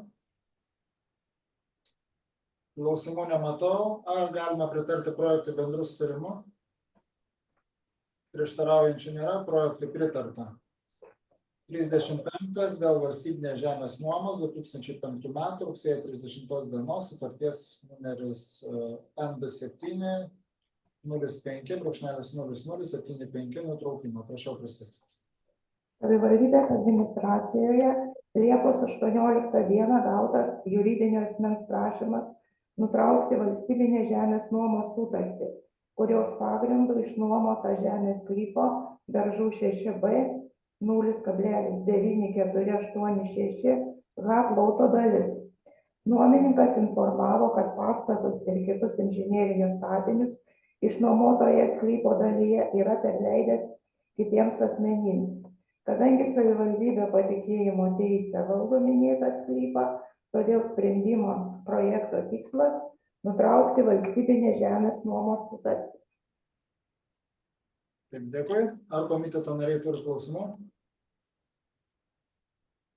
Klausimų nematau. Ar galima pritarti projektui bendru sutarimu? Prieštaraujančių nėra, projektui pritarta. 35 dėl valstybinės žemės nuomos 2005 metų rugsėjo 30 dienos sutarties numeris ND7 05/0075 nutraukimo. Prašau pristatyti. Savivaldybės administracijoje Liepos 18 dieną gautas juridinio asmens prašymas nutraukti valstybinę žemės nuomos sutartį, kurios pagrindu išnuomota žemės sklypo Beržų 6B 0,9486 ha ploto dalis. Nuomininkas informavo, kad pastatus ir kitus inžinerinius statinius išnuomotoje sklypo dalyje yra perleidęs kitiems asmenims. Kadangi savivaldybė patikėjimo teise valdo minėtą sklypą, todėl sprendimo projekto tikslas nutraukti valstybinę žemės nuomos sutartį. Taip, dėkui. Ar komiteto nariai turi klausimų?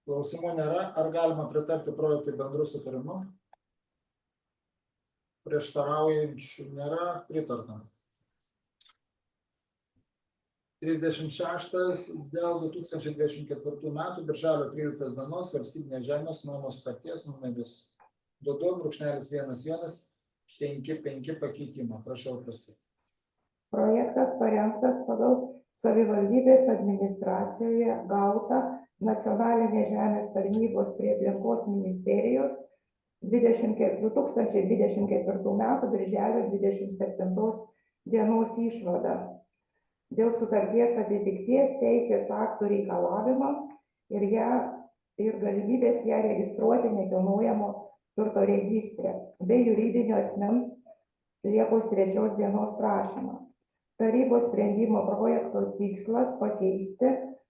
Klausimų nėra. Ar galima pritarti projektui bendru sutarimu? Prieštaraujančių nėra, pritarta. 36 dėl 2024 metų birželio 13 dienos valstybinės žemės nuomos sutarties numeris 22-1155 pakeitimo. Prašau pristatyti. Projektas parengtas pagal savivaldybės administracijoje gautą nacionalinės žemės tarnybos prie aplinkos ministerijos 2024 metų birželio 27 dienos išvadą dėl sutarties atitikties teisės aktų reikalavimams ir galimybės ją registruoti nekilnojamo turto registre bei juridinio asmens Liepos 3 dienos prašymą. Tarybos sprendimo projekto tikslas pakeisti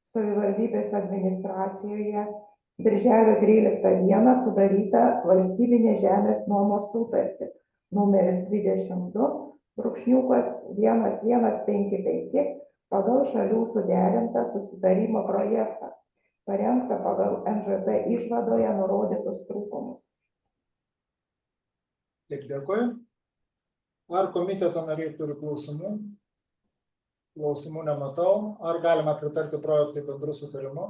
savivaldybės administracijoje birželio 13 dieną sudarytą valstybinės žemės nuomos sutartį numeris 22/1155 pagal šalių suderintą susitarimo projektą, parengtą pagal NŽT išvadoje nurodytus trūkumus. Taip, dėkui. Ar komiteto nariai turi klausimų? Klausimų nematau. Ar galima pritarti projektui bendru sutarimu?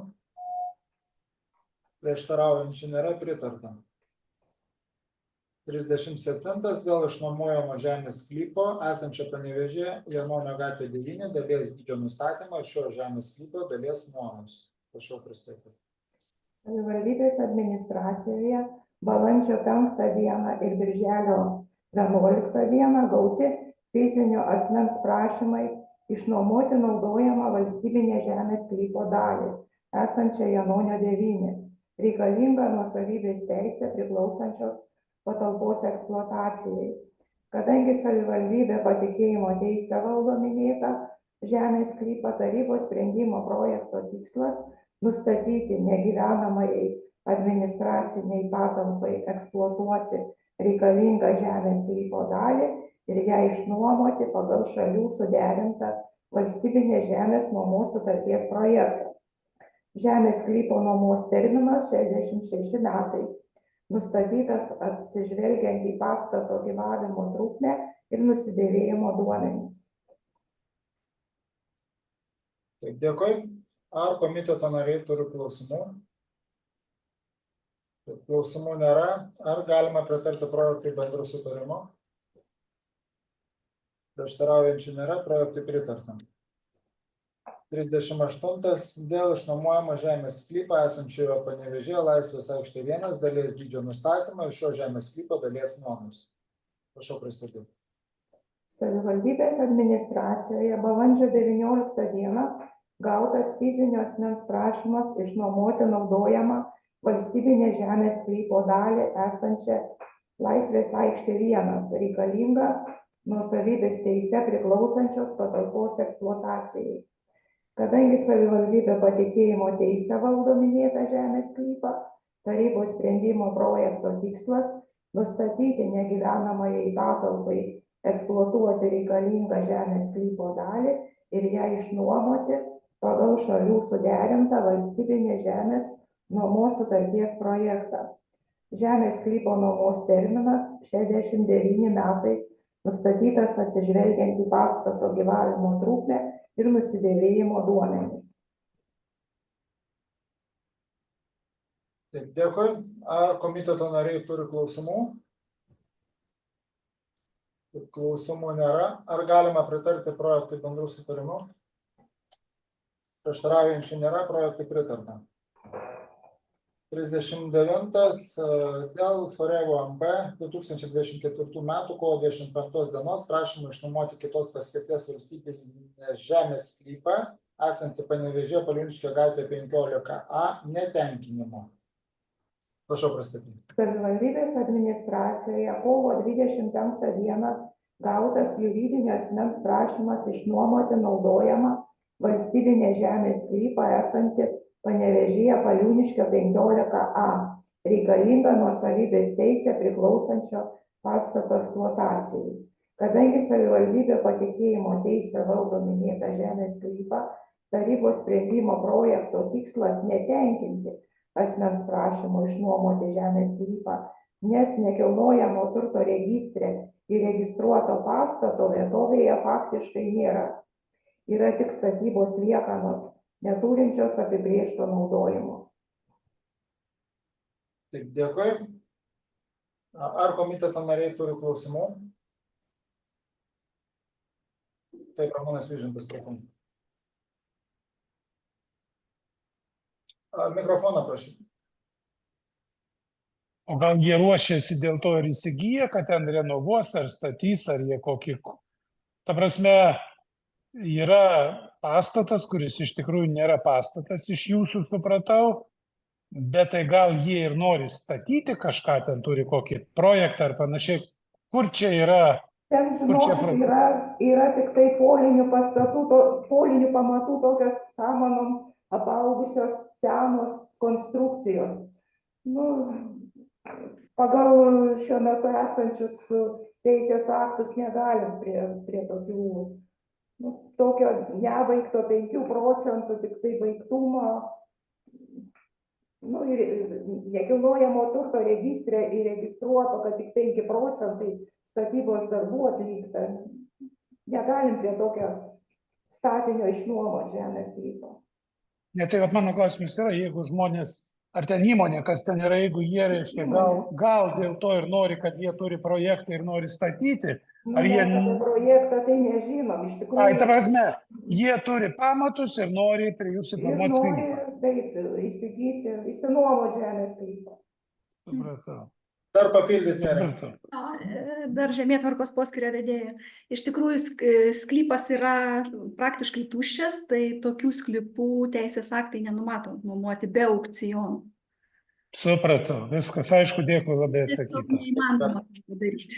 Prieštaraujančių nėra, pritarta. 37 dėl išnuomojamo žemės sklypo esančio Panevėžyje Janonio gatvė 9 dalies dydžio nustatymą šio žemės sklypo dalies nuomos. Prašau pristatyti. Savivaldybės administracijoje balandžio 5 dieną ir birželio 11 dieną gauti fizinio asmens prašymai išnuomoti naudojamą valstybinę žemės sklypo dalį esančią Janonio 9, reikalingą nuosavybės teisę priklausančios patalpos eksploatacijai. Kadangi savivaldybė patikėjimo teisę valdo minėtą žemės sklypą, tarybos sprendimo projekto tikslas nustatyti negyvenamajai administraciniai patalpai eksploatuoti reikalingą žemės sklypo dalį ir ją išnuomoti pagal šalių suderintą valstybinės žemės nuomos sutarties projektą. Žemės sklypo nuomos terminas 66 metai. Nustatytas atsižvelgiant į pastato gyvavimo trukmę ir nusidėvėjimo duomenis. Taip, dėkui. Ar komiteto nariai turi klausimų? Klausimų nėra. Ar galima pritarti projektui bendru sutarimu? Prieštaraujančių nėra, projektui pritarta. 38 dėl išnuomojamo žemės sklypo esančioje Panevėžyje Laisvės aikštė 1 dalies dydžio nustatymą ir šio žemės sklypo dalies nuomos. Prašau pristatyti. Savivaldybės administracijoje balandžio 19 dieną gautas fizinio asmens prašymas išnuomoti naudojamą valstybinę žemės sklypo dalį esančią Laisvės aikštė 1 reikalingą nuosavybės teise priklausančios patalpos eksploatacijai. Kadangi savivaldybė patikėjimo teisę valdo minėtą žemės sklypą, tarybos sprendimo projekto tikslas nustatyti negyvenamajai patalpai eksploatuoti reikalingą žemės sklypo dalį ir ją išnuomoti pagal šalių suderintą valstybinės žemės nuomos sutarties projektą. Žemės sklypo nuomos terminas 69 metai, nustatytas atsižvelgiant į pastato gyvavimo trukmę ir nusidėvėjimo duomenis. Taip, dėkui. Ar komiteto nariai turi klausimų? Klausimų nėra. Ar galima pritarti projektui bendru sutarimu? Prieštaraujančių nėra, projektui pritarta. 39 dėl Forevo MP 2024 metų kovo 25 dienos prašymą išnuomoti kitos paskirties valstybinės žemės sklypą esantį Panevėžyje Paliuniškio gatvė 15A netenkinimo. Prašau pristatyti. Savivaldybės administracijoje kovo 25 dieną gautas juridinio asmens prašymas išnuomoti naudojamą valstybinę žemės sklypą esantį Panevėžyje Paliuniškio 15A reikalingą nuosavybės teisę priklausančio pastato eksploatacijai. Kadangi savivaldybė patikėjimo teisę valdo minėtą žemės sklypą, tarybos sprendimo projekto tikslas netenkinti asmens prašymo išnuomoti žemės sklypą, nes nekilnojamo turto registre įregistruoto pastato vietovėje faktiškai nėra. Yra tik statybos liekanos, neturinčios apibrėžto naudojimo. Taip, dėkui. Ar komiteto nariai turi klausimų? Taip, Ramūnas Vyžintas, prašom. Mikrofoną prašau. O gal jie ruošiasi dėl to ir įsigyja, kad ten renovuos ar statys, ar jie kokį... Ta prasme, yra pastatas, kuris iš tikrųjų nėra pastatas, iš jūsų supratau, bet tai gal jie ir nori statyti kažką, ten turi kokį projektą ar panašiai. Kur čia yra? Ten, žinokit, yra tik tai polinių pastatų, polinių pamatų tokios samanom apaugusios senos konstrukcijos. Pagal šiuo metu esančius teisės aktus negalim prie tokių, tokio nebaigto 5%, tik tai baigtumo, ir nekilnojamo turto registre įregistruoto, kad tik 5% statybos darbų atlikta. Negalim prie tokio statinio išnuomos žemės sklypo. Ne, tai vat mano klausimas yra, jeigu žmonės, ar ten įmonė, kas ten yra, jeigu jie, reiškia, gal dėl to ir nori, kad jie turi projektą ir nori statyti, ar jie... Mes apie projektą tai nežinom, iš tikrųjų. Ai, ta prasme, jie turi pamatus ir nori prie jų suformuoti sklypą. Ir nori, taip, įsigyti, išsinuomoti žemės sklypą. Supratau. Dar papildyti nėra. Dar žemėtvarkos poskyrio vedėja. Iš tikrųjų, sklypas yra praktiškai tuščias, tai tokių sklypų teisės aktai nenumato nuomoti be aukcionų. Supratau, viskas aišku, dėkui, labai atsakyta. Tiesiog neįmanoma padaryti.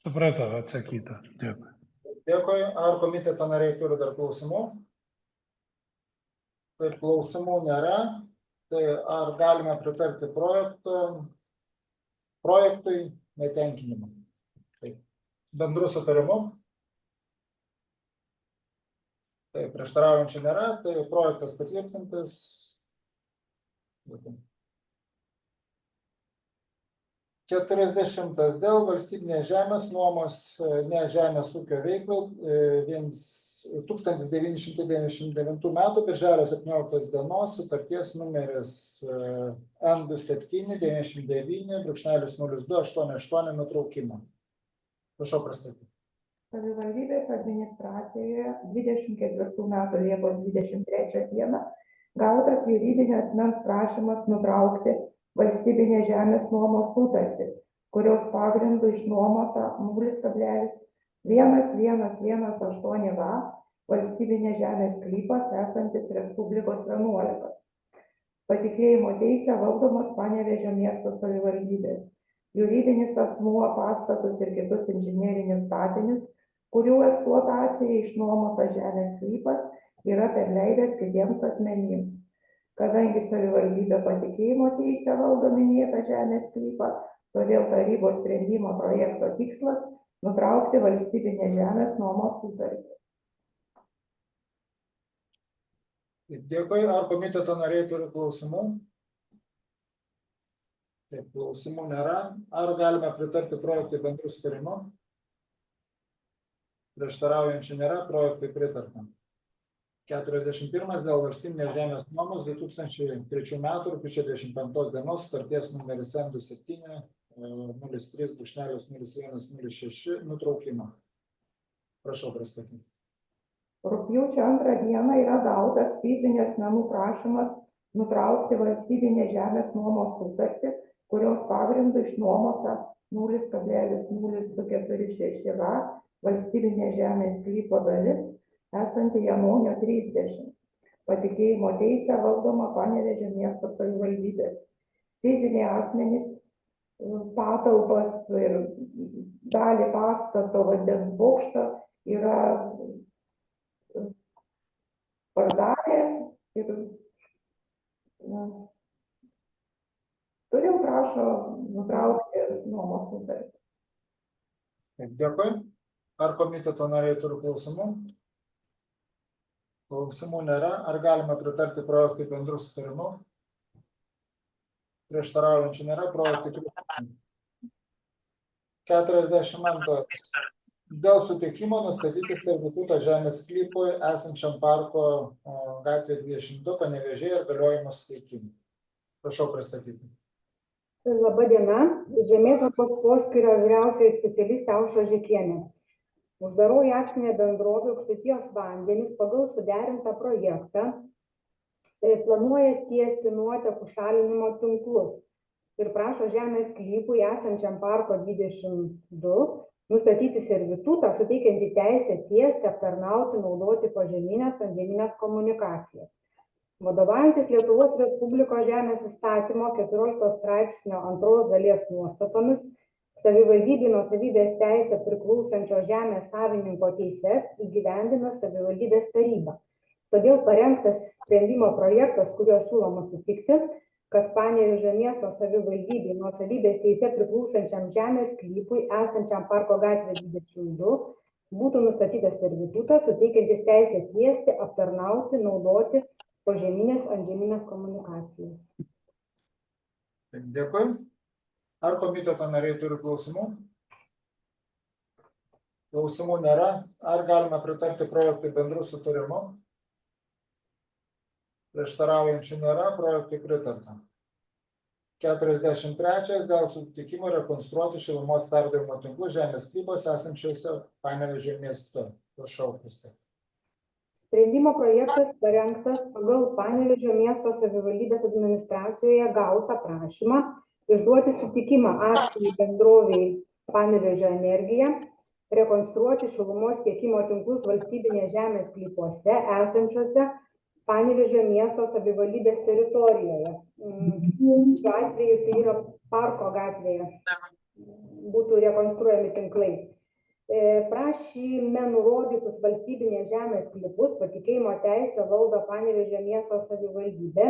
Supratau, atsakyta. Dėkui. Dėkui. Ar komiteto nariai turi dar klausimų? Taip, klausimų nėra. Tai ar galime pritarti projektui netenkinimu? Taip. Bendru sutarimu? Taip, prieštaraujančių nėra, tai projektas patvirtintas. 40 dėl valstybinės žemės nuomos ne žemės ūkio veiklai 1999 metų birželio 17 dienos sutarties numeris N2799/0288 nutraukimo. Prašau pristatyti. Savivaldybės administracijoje 24 metų Liepos 23 dieną gautas juridinio asmens prašymas nutraukti valstybinė žemės nuomos sutartį, kurios pagrindų išnuomota 0,1118 ha valstybinė žemės sklypas esantis Respublikos 11. Patikėjimo teisę valdomos Panevėžio miesto savivaldybės. Juridinis asmuo pastatus ir kitus inžinerinius statinius, kurių eksploatacijai išnuomota žemės sklypas, yra perleidęs kitiems asmenims. Kadangi savivaldybė patikėjimo teisę valdo minėtą žemės sklypą, todėl tarybos sprendimo projekto tikslas nutraukti valstybinę žemės nuomos sutartį. Dėkui. Ar komiteto nariai turi klausimų? Taip, klausimų nėra. Ar galime pritarti projektui bendru sutarimu? Prieštaraujančių nėra, projektui pritarta. 41 dėl valstybinės žemės nuomos 2003 metų rugpjūčio 25 dienos sutarties numeris N27-03/0106 nutraukimo. Prašau pristatyti. Rugpjūčio 2 dieną yra gautas fizinių asmenų prašymas nutraukti valstybinę žemės nuomos sutartį, kurios pagrindų išnuomota 0,0246 ha valstybinė žemės sklypo dalis esanti Janonio 30. Patikėjimo teisę valdoma Panevėžio miesto savivaldybės. Fiziniai asmenys patalpas ir dalį pastato vandens bokšto yra pardavę ir todėl prašo nutraukti nuomos sutartį. Dėkui. Ar komiteto nariai turi klausimų? Klausimų nėra. Ar galime pritarti projektui bendru sutarimu? Prieštaraujančių nėra, projektui pritarta. 42. Dėl sutikimo nustatyti servitutą žemės sklypui esančiam parko gatvė 22 Panevėžyje ir galiojimo suteikimui. Prašau pristatyti. Labą dieną. Žemėtvarkos poskyrio vyriausioji specialistė Aušra Žekienė. Uždaroji akcinė bendrovė Aukštaitijos vandenys pagal suderintą projektą planuoja tiesti nuotekų šalinimo tinklus ir prašo žemės sklypui esančiam parko 22 nustatyti servitutą, suteikiantį teisę tiesti, aptarnauti, naudoti požeminės antžeminės komunikacijas. Vadovaujantis Lietuvos Respublikos žemės įstatymo 14 straipsnio 2 dalies nuostatomis, savivaldybei nuosavybės teisę priklausančio žemės savininko teises įgyvendina savivaldybės taryba. Todėl parengtas sprendimo projektas, kuriuo siūloma sutikti, kad Panevėžio miesto savivaldybei nuosavybės teise priklausančiam žemės sklypui esančiam parko gatvė 22 būtų nustatytas servitutas, suteikiantis teisę tiesti, aptarnauti, naudoti požeminės antžeminės komunikacijas. Dėkui. Ar komiteto nariai turi klausimų? Klausimų nėra. Ar galime pritarti projektui bendru sutarimu? Prieštaraujančių nėra, projektui pritarta. 43 dėl sutikimo rekonstruoti šilumos perdavimo tinklus žemės sklypuose esančiuose Panevėžio mieste. Prašau, Kristė. Sprendimo projektas parengtas pagal Panevėžio miesto savivaldybės administracijoje gautą prašymą išduoti sutikimą akcijai bendrovei Panevėžio energija rekonstruoti šilumos tiekimo tinklus valstybinės žemės sklypuose esančiuose Panevėžio miesto savivaldybės teritorijoje. Šiuo atveju tai yra parko gatvėje būtų rekonstruojami tinklai. Prašyme nurodytus valstybinės žemės sklypus patikėjimo teisę valdo Panevėžio miesto savivaldybė.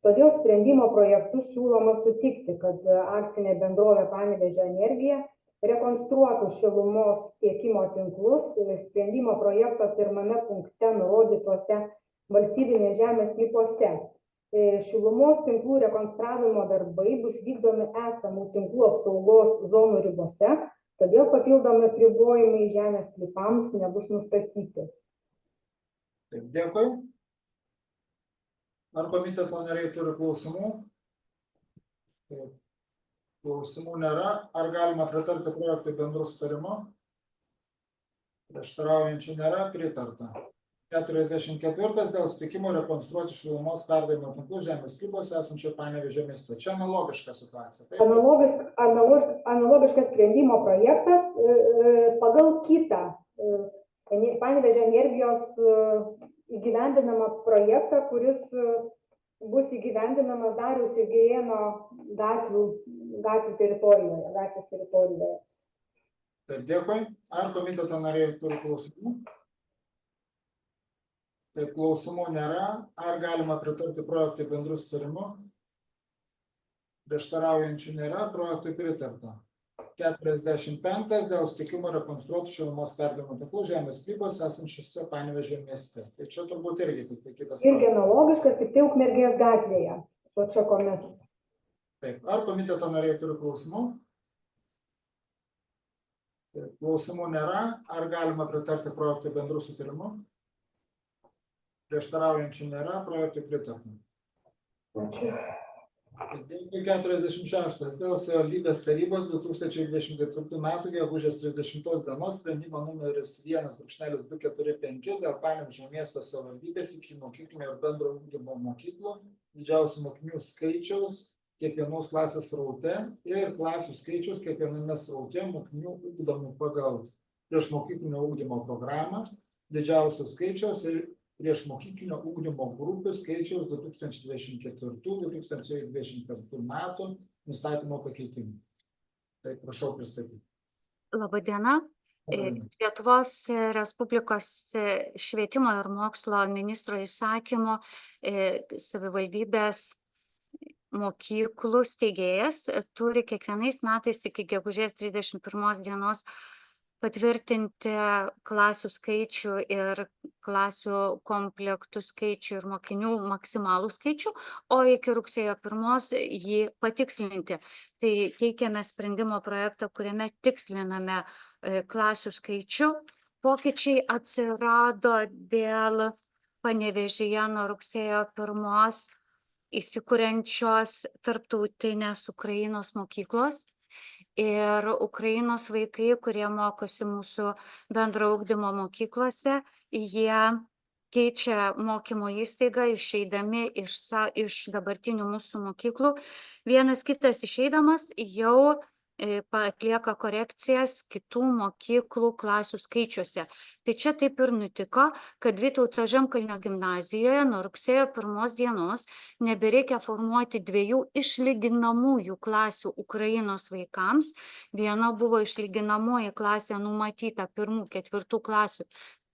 Todėl sprendimo projektu siūloma sutikti, kad akcinė bendrovė Panevėžio energija rekonstruotų šilumos tiekimo tinklus sprendimo projekto pirmame punkte nurodytuose valstybinės žemės sklypuose. Šilumos tinklų rekonstravimo darbai bus vykdomi esamų tinklų apsaugos zonų ribose, todėl papildomi apribojimai žemės sklypams nebus nustatyti. Taip, dėkui. Ar komiteto nariai turi klausimų? Taip. Klausimų nėra. Ar galima pritarti projektui bendru sutarimu? Prieštaraujančių nėra, pritarta. 44 dėl sutikimo rekonstruoti šilumos perdavimo tinklus žemės sklypuose esančio Panevėžio mieste. Čia analogiška situacija. Analogiškas sprendimo projektas pagal kitą Panevėžio energijos įgyvendinamą projektą, kuris bus įgyvendinamas Dariaus ir Girėno gatvių teritorijoje. Taip, dėkui. Ar komiteto nariai turi klausimų? Taip, klausimų nėra. Ar galima pritarti projektui bendru sutarimu? Prieštaraujančių nėra, projektui pritarta. 45 dėl sutikimo rekonstruoti šilumos perdavimo tinklų žemės sklypuose esančiuose Panevėžio mieste. Tai čia turbūt irgi kitas. Irgi analogiškas, tik tai Ukmergės gatvėje su atšakomis. Taip, ar komiteto nariai turi klausimų? Taip, klausimų nėra. Ar galima pritarti projektui bendru sutarimu? Prieštaraujančių nėra, projektui pritarta. Ačiū. 46 dėl savivaldybės tarybos 2024 metų gegužės 30 dienos sprendimo numeris 1.245 dėl Panevėžio miesto savivaldybės ikimokyklinio ir bendro ugdymo mokyklų didžiausių mokinių skaičiaus kiekvienos klasės sraute ir klasių skaičiaus kiekviename sraute mokinių ugdomų pagal priešmokyklinio ugdymo programą didžiausios skaičiaus ir priešmokyklinio ugdymo grupių skaičiaus 2024-2025 metų nustatymo pakeitimų. Tai prašau pristatyti. Labadiena. Lietuvos Respublikos švietimo ir mokslo ministro įsakymo savivaldybės mokyklų steigėjas turi kiekvienais metais iki gegužės 31 dienos patvirtinti klasių skaičių ir klasių komplektų skaičių ir mokinių maksimalų skaičių, o iki rugsėjo 1 jį patikslinti. Tai teikiame sprendimo projektą, kuriame tiksliname klasių skaičių. Pokyčiai atsirado dėl Panevėžyje nuo rugsėjo 1 įsikuriančios tarptautinės Ukrainos mokyklos. Ir Ukrainos vaikai, kurie mokosi mūsų bendro ugdymo mokyklose, jie keičia mokymo įstaigą, išeidami iš dabartinių mūsų mokyklų. Vienas kitas išeidamas jau atlieka korekcijas kitų mokyklų klasių skaičiuose. Tai čia taip ir nutiko, kad Vytauto Žemkalnio gimnazijoje nuo rugsėjo 1 dienos nebereikia formuoti 2 išlyginamųjų klasių Ukrainos vaikams. Viena buvo išlyginamoji klasė numatyta 1-4 klasių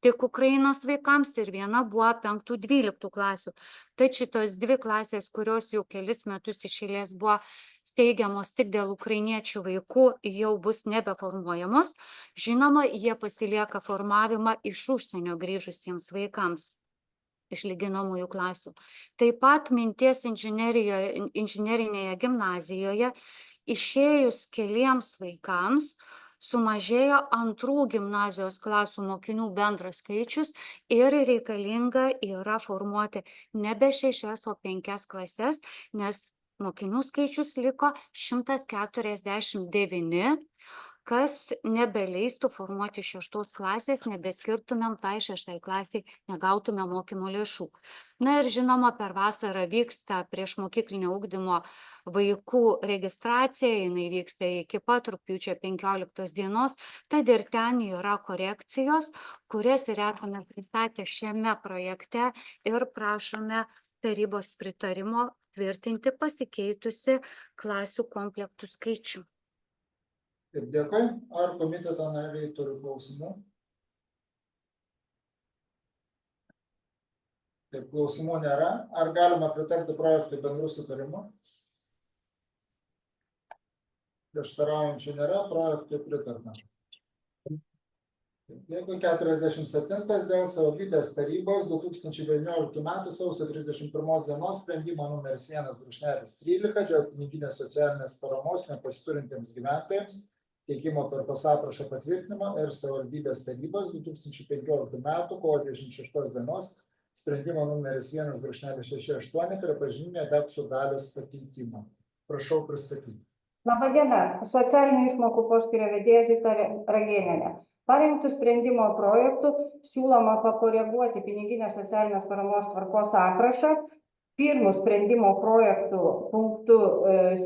tik Ukrainos vaikams ir viena buvo 5-12 klasių. Tai šitos 2 klasės, kurios jau kelis metus iš eilės buvo steigiamos tik dėl ukrainiečių vaikų, jau bus nebeformuojamos. Žinoma, jie pasilieka formavimą iš užsienio grįžusiems vaikams iš lyginamųjų klasių. Taip pat Minties inžinerinėje gimnazijoje išėjus keliems vaikams sumažėjo antrų gimnazijos klasių mokinių bendras skaičius ir reikalinga yra formuoti nebe 6, o 5 klases, nes mokinių skaičius liko 149, kas nebeleistų formuoti 6 klasės, nebeskirtumėm tai 6 klasiai, negautume mokymo lėšų. Na ir žinoma, per vasarą vyksta priešmokyklinio ugdymo vaikų registracija, jinai vyksta iki pat rugpjūčio 15 dienos, tad ir ten yra korekcijos, kurias ir esame pristatę šiame projekte ir prašome tarybos pritarimo tvirtinti pasikeitusi klasių komplektų skaičių. Taip, dėkui. Ar komiteto nariai turi klausimų? Taip, klausimų nėra. Ar galima pritarti projektui bendru sutarimu? Prieštaraujančių nėra, projektui pritarta. Dėkui. 47 dėl savivaldybės tarybos 2019 m. sausio 31 dienos sprendimo numeris 1/13 dėl piniginės socialinės paramos nepasiturintiems gyventojams teikimo tvarkos aprašo patvirtinimo ir savivaldybės tarybos 2015 m. kovo 26 dienos sprendimo numeris 1/68 pripažinimo netekusių galios pakeitimo. Prašau pristatyti. Labą dieną, socialinių išmokų poskyrio vedėja Zita Ragėnienė. Parengtų sprendimo projektų siūloma pakoreguoti piniginės socialinės paramos tvarkos aprašą. Pirmų sprendimo projektų punktų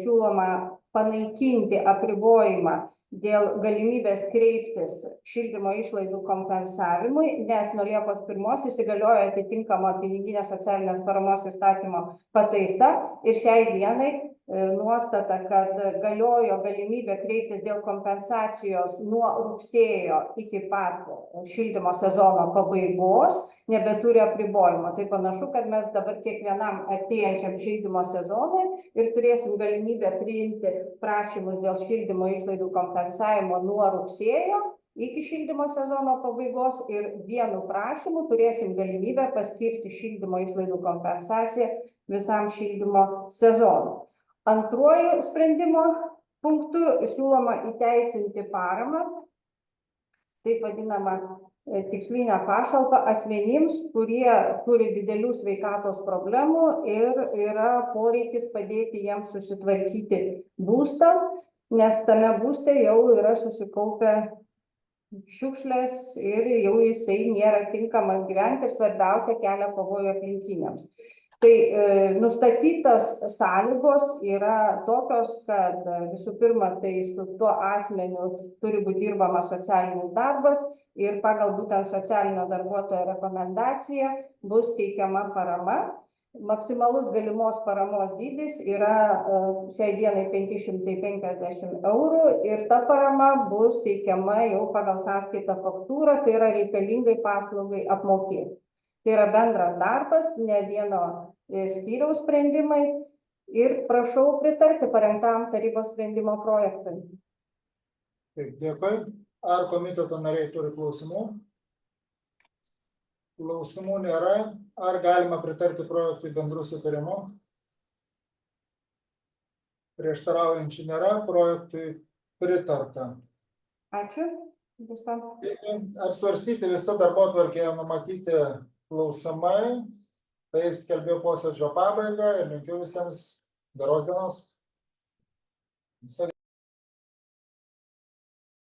siūloma panaikinti apribojimą dėl galimybės kreiptis šildymo išlaidų kompensavimui, nes nuo Liepos 1 įsigaliojo atitinkama piniginės socialinės paramos įstatymo pataisa ir šiai dienai nuostata, kad galiojo galimybė kreiptis dėl kompensacijos nuo rugsėjo iki pat šildymo sezono pabaigos, nebeturi apribojimo. Tai panašu, kad mes dabar kiekvienam artėjančiam šildymo sezonui ir turėsim galimybę priimti prašymus dėl šildymo išlaidų kompensavimo nuo rugsėjo iki šildymo sezono pabaigos ir vienu prašymu turėsim galimybę paskirti šildymo išlaidų kompensaciją visam šildymo sezonui. Antruoju sprendimo punktu siūloma įteisinti paramą, taip vadinamą tikslinę pašalpą asmenims, kurie turi didelių sveikatos problemų ir yra poreikis padėti jiems susitvarkyti būstą, nes tame būste jau yra susikaupę šiukšlės ir jau jisai nėra tinkamas gyventi ir svarbiausia kelia pavojų aplinkiniams. Tai nustatytos sąlygos yra tokios, kad visų pirma, tai su tuo asmeniu turi būti dirbamas socialinis darbas ir pagal būtent socialinio darbuotojo rekomendaciją bus teikiama parama. Maksimalus galimos paramos dydis yra šiai dienai 550 eurų ir ta parama bus teikiama jau pagal sąskaitą faktūrą, tai yra reikalingai paslaugai apmokėti. Tai yra bendras darbas, ne vieno skyriaus sprendimai ir prašau pritarti parengtam tarybos sprendimo projektui. Taip, dėkui. Ar komiteto nariai turi klausimų? Klausimų nėra. Ar galima pritarti projektui bendru sutarimu? Prieštaraujančių nėra, projektui pritarta. Ačiū. Visam. Ar svarstyti visą darbotvarkėje numatyti klausimai? Tai skelbiu posėdžio pabaigą ir linkiu visiems geros dienos. Viso gero.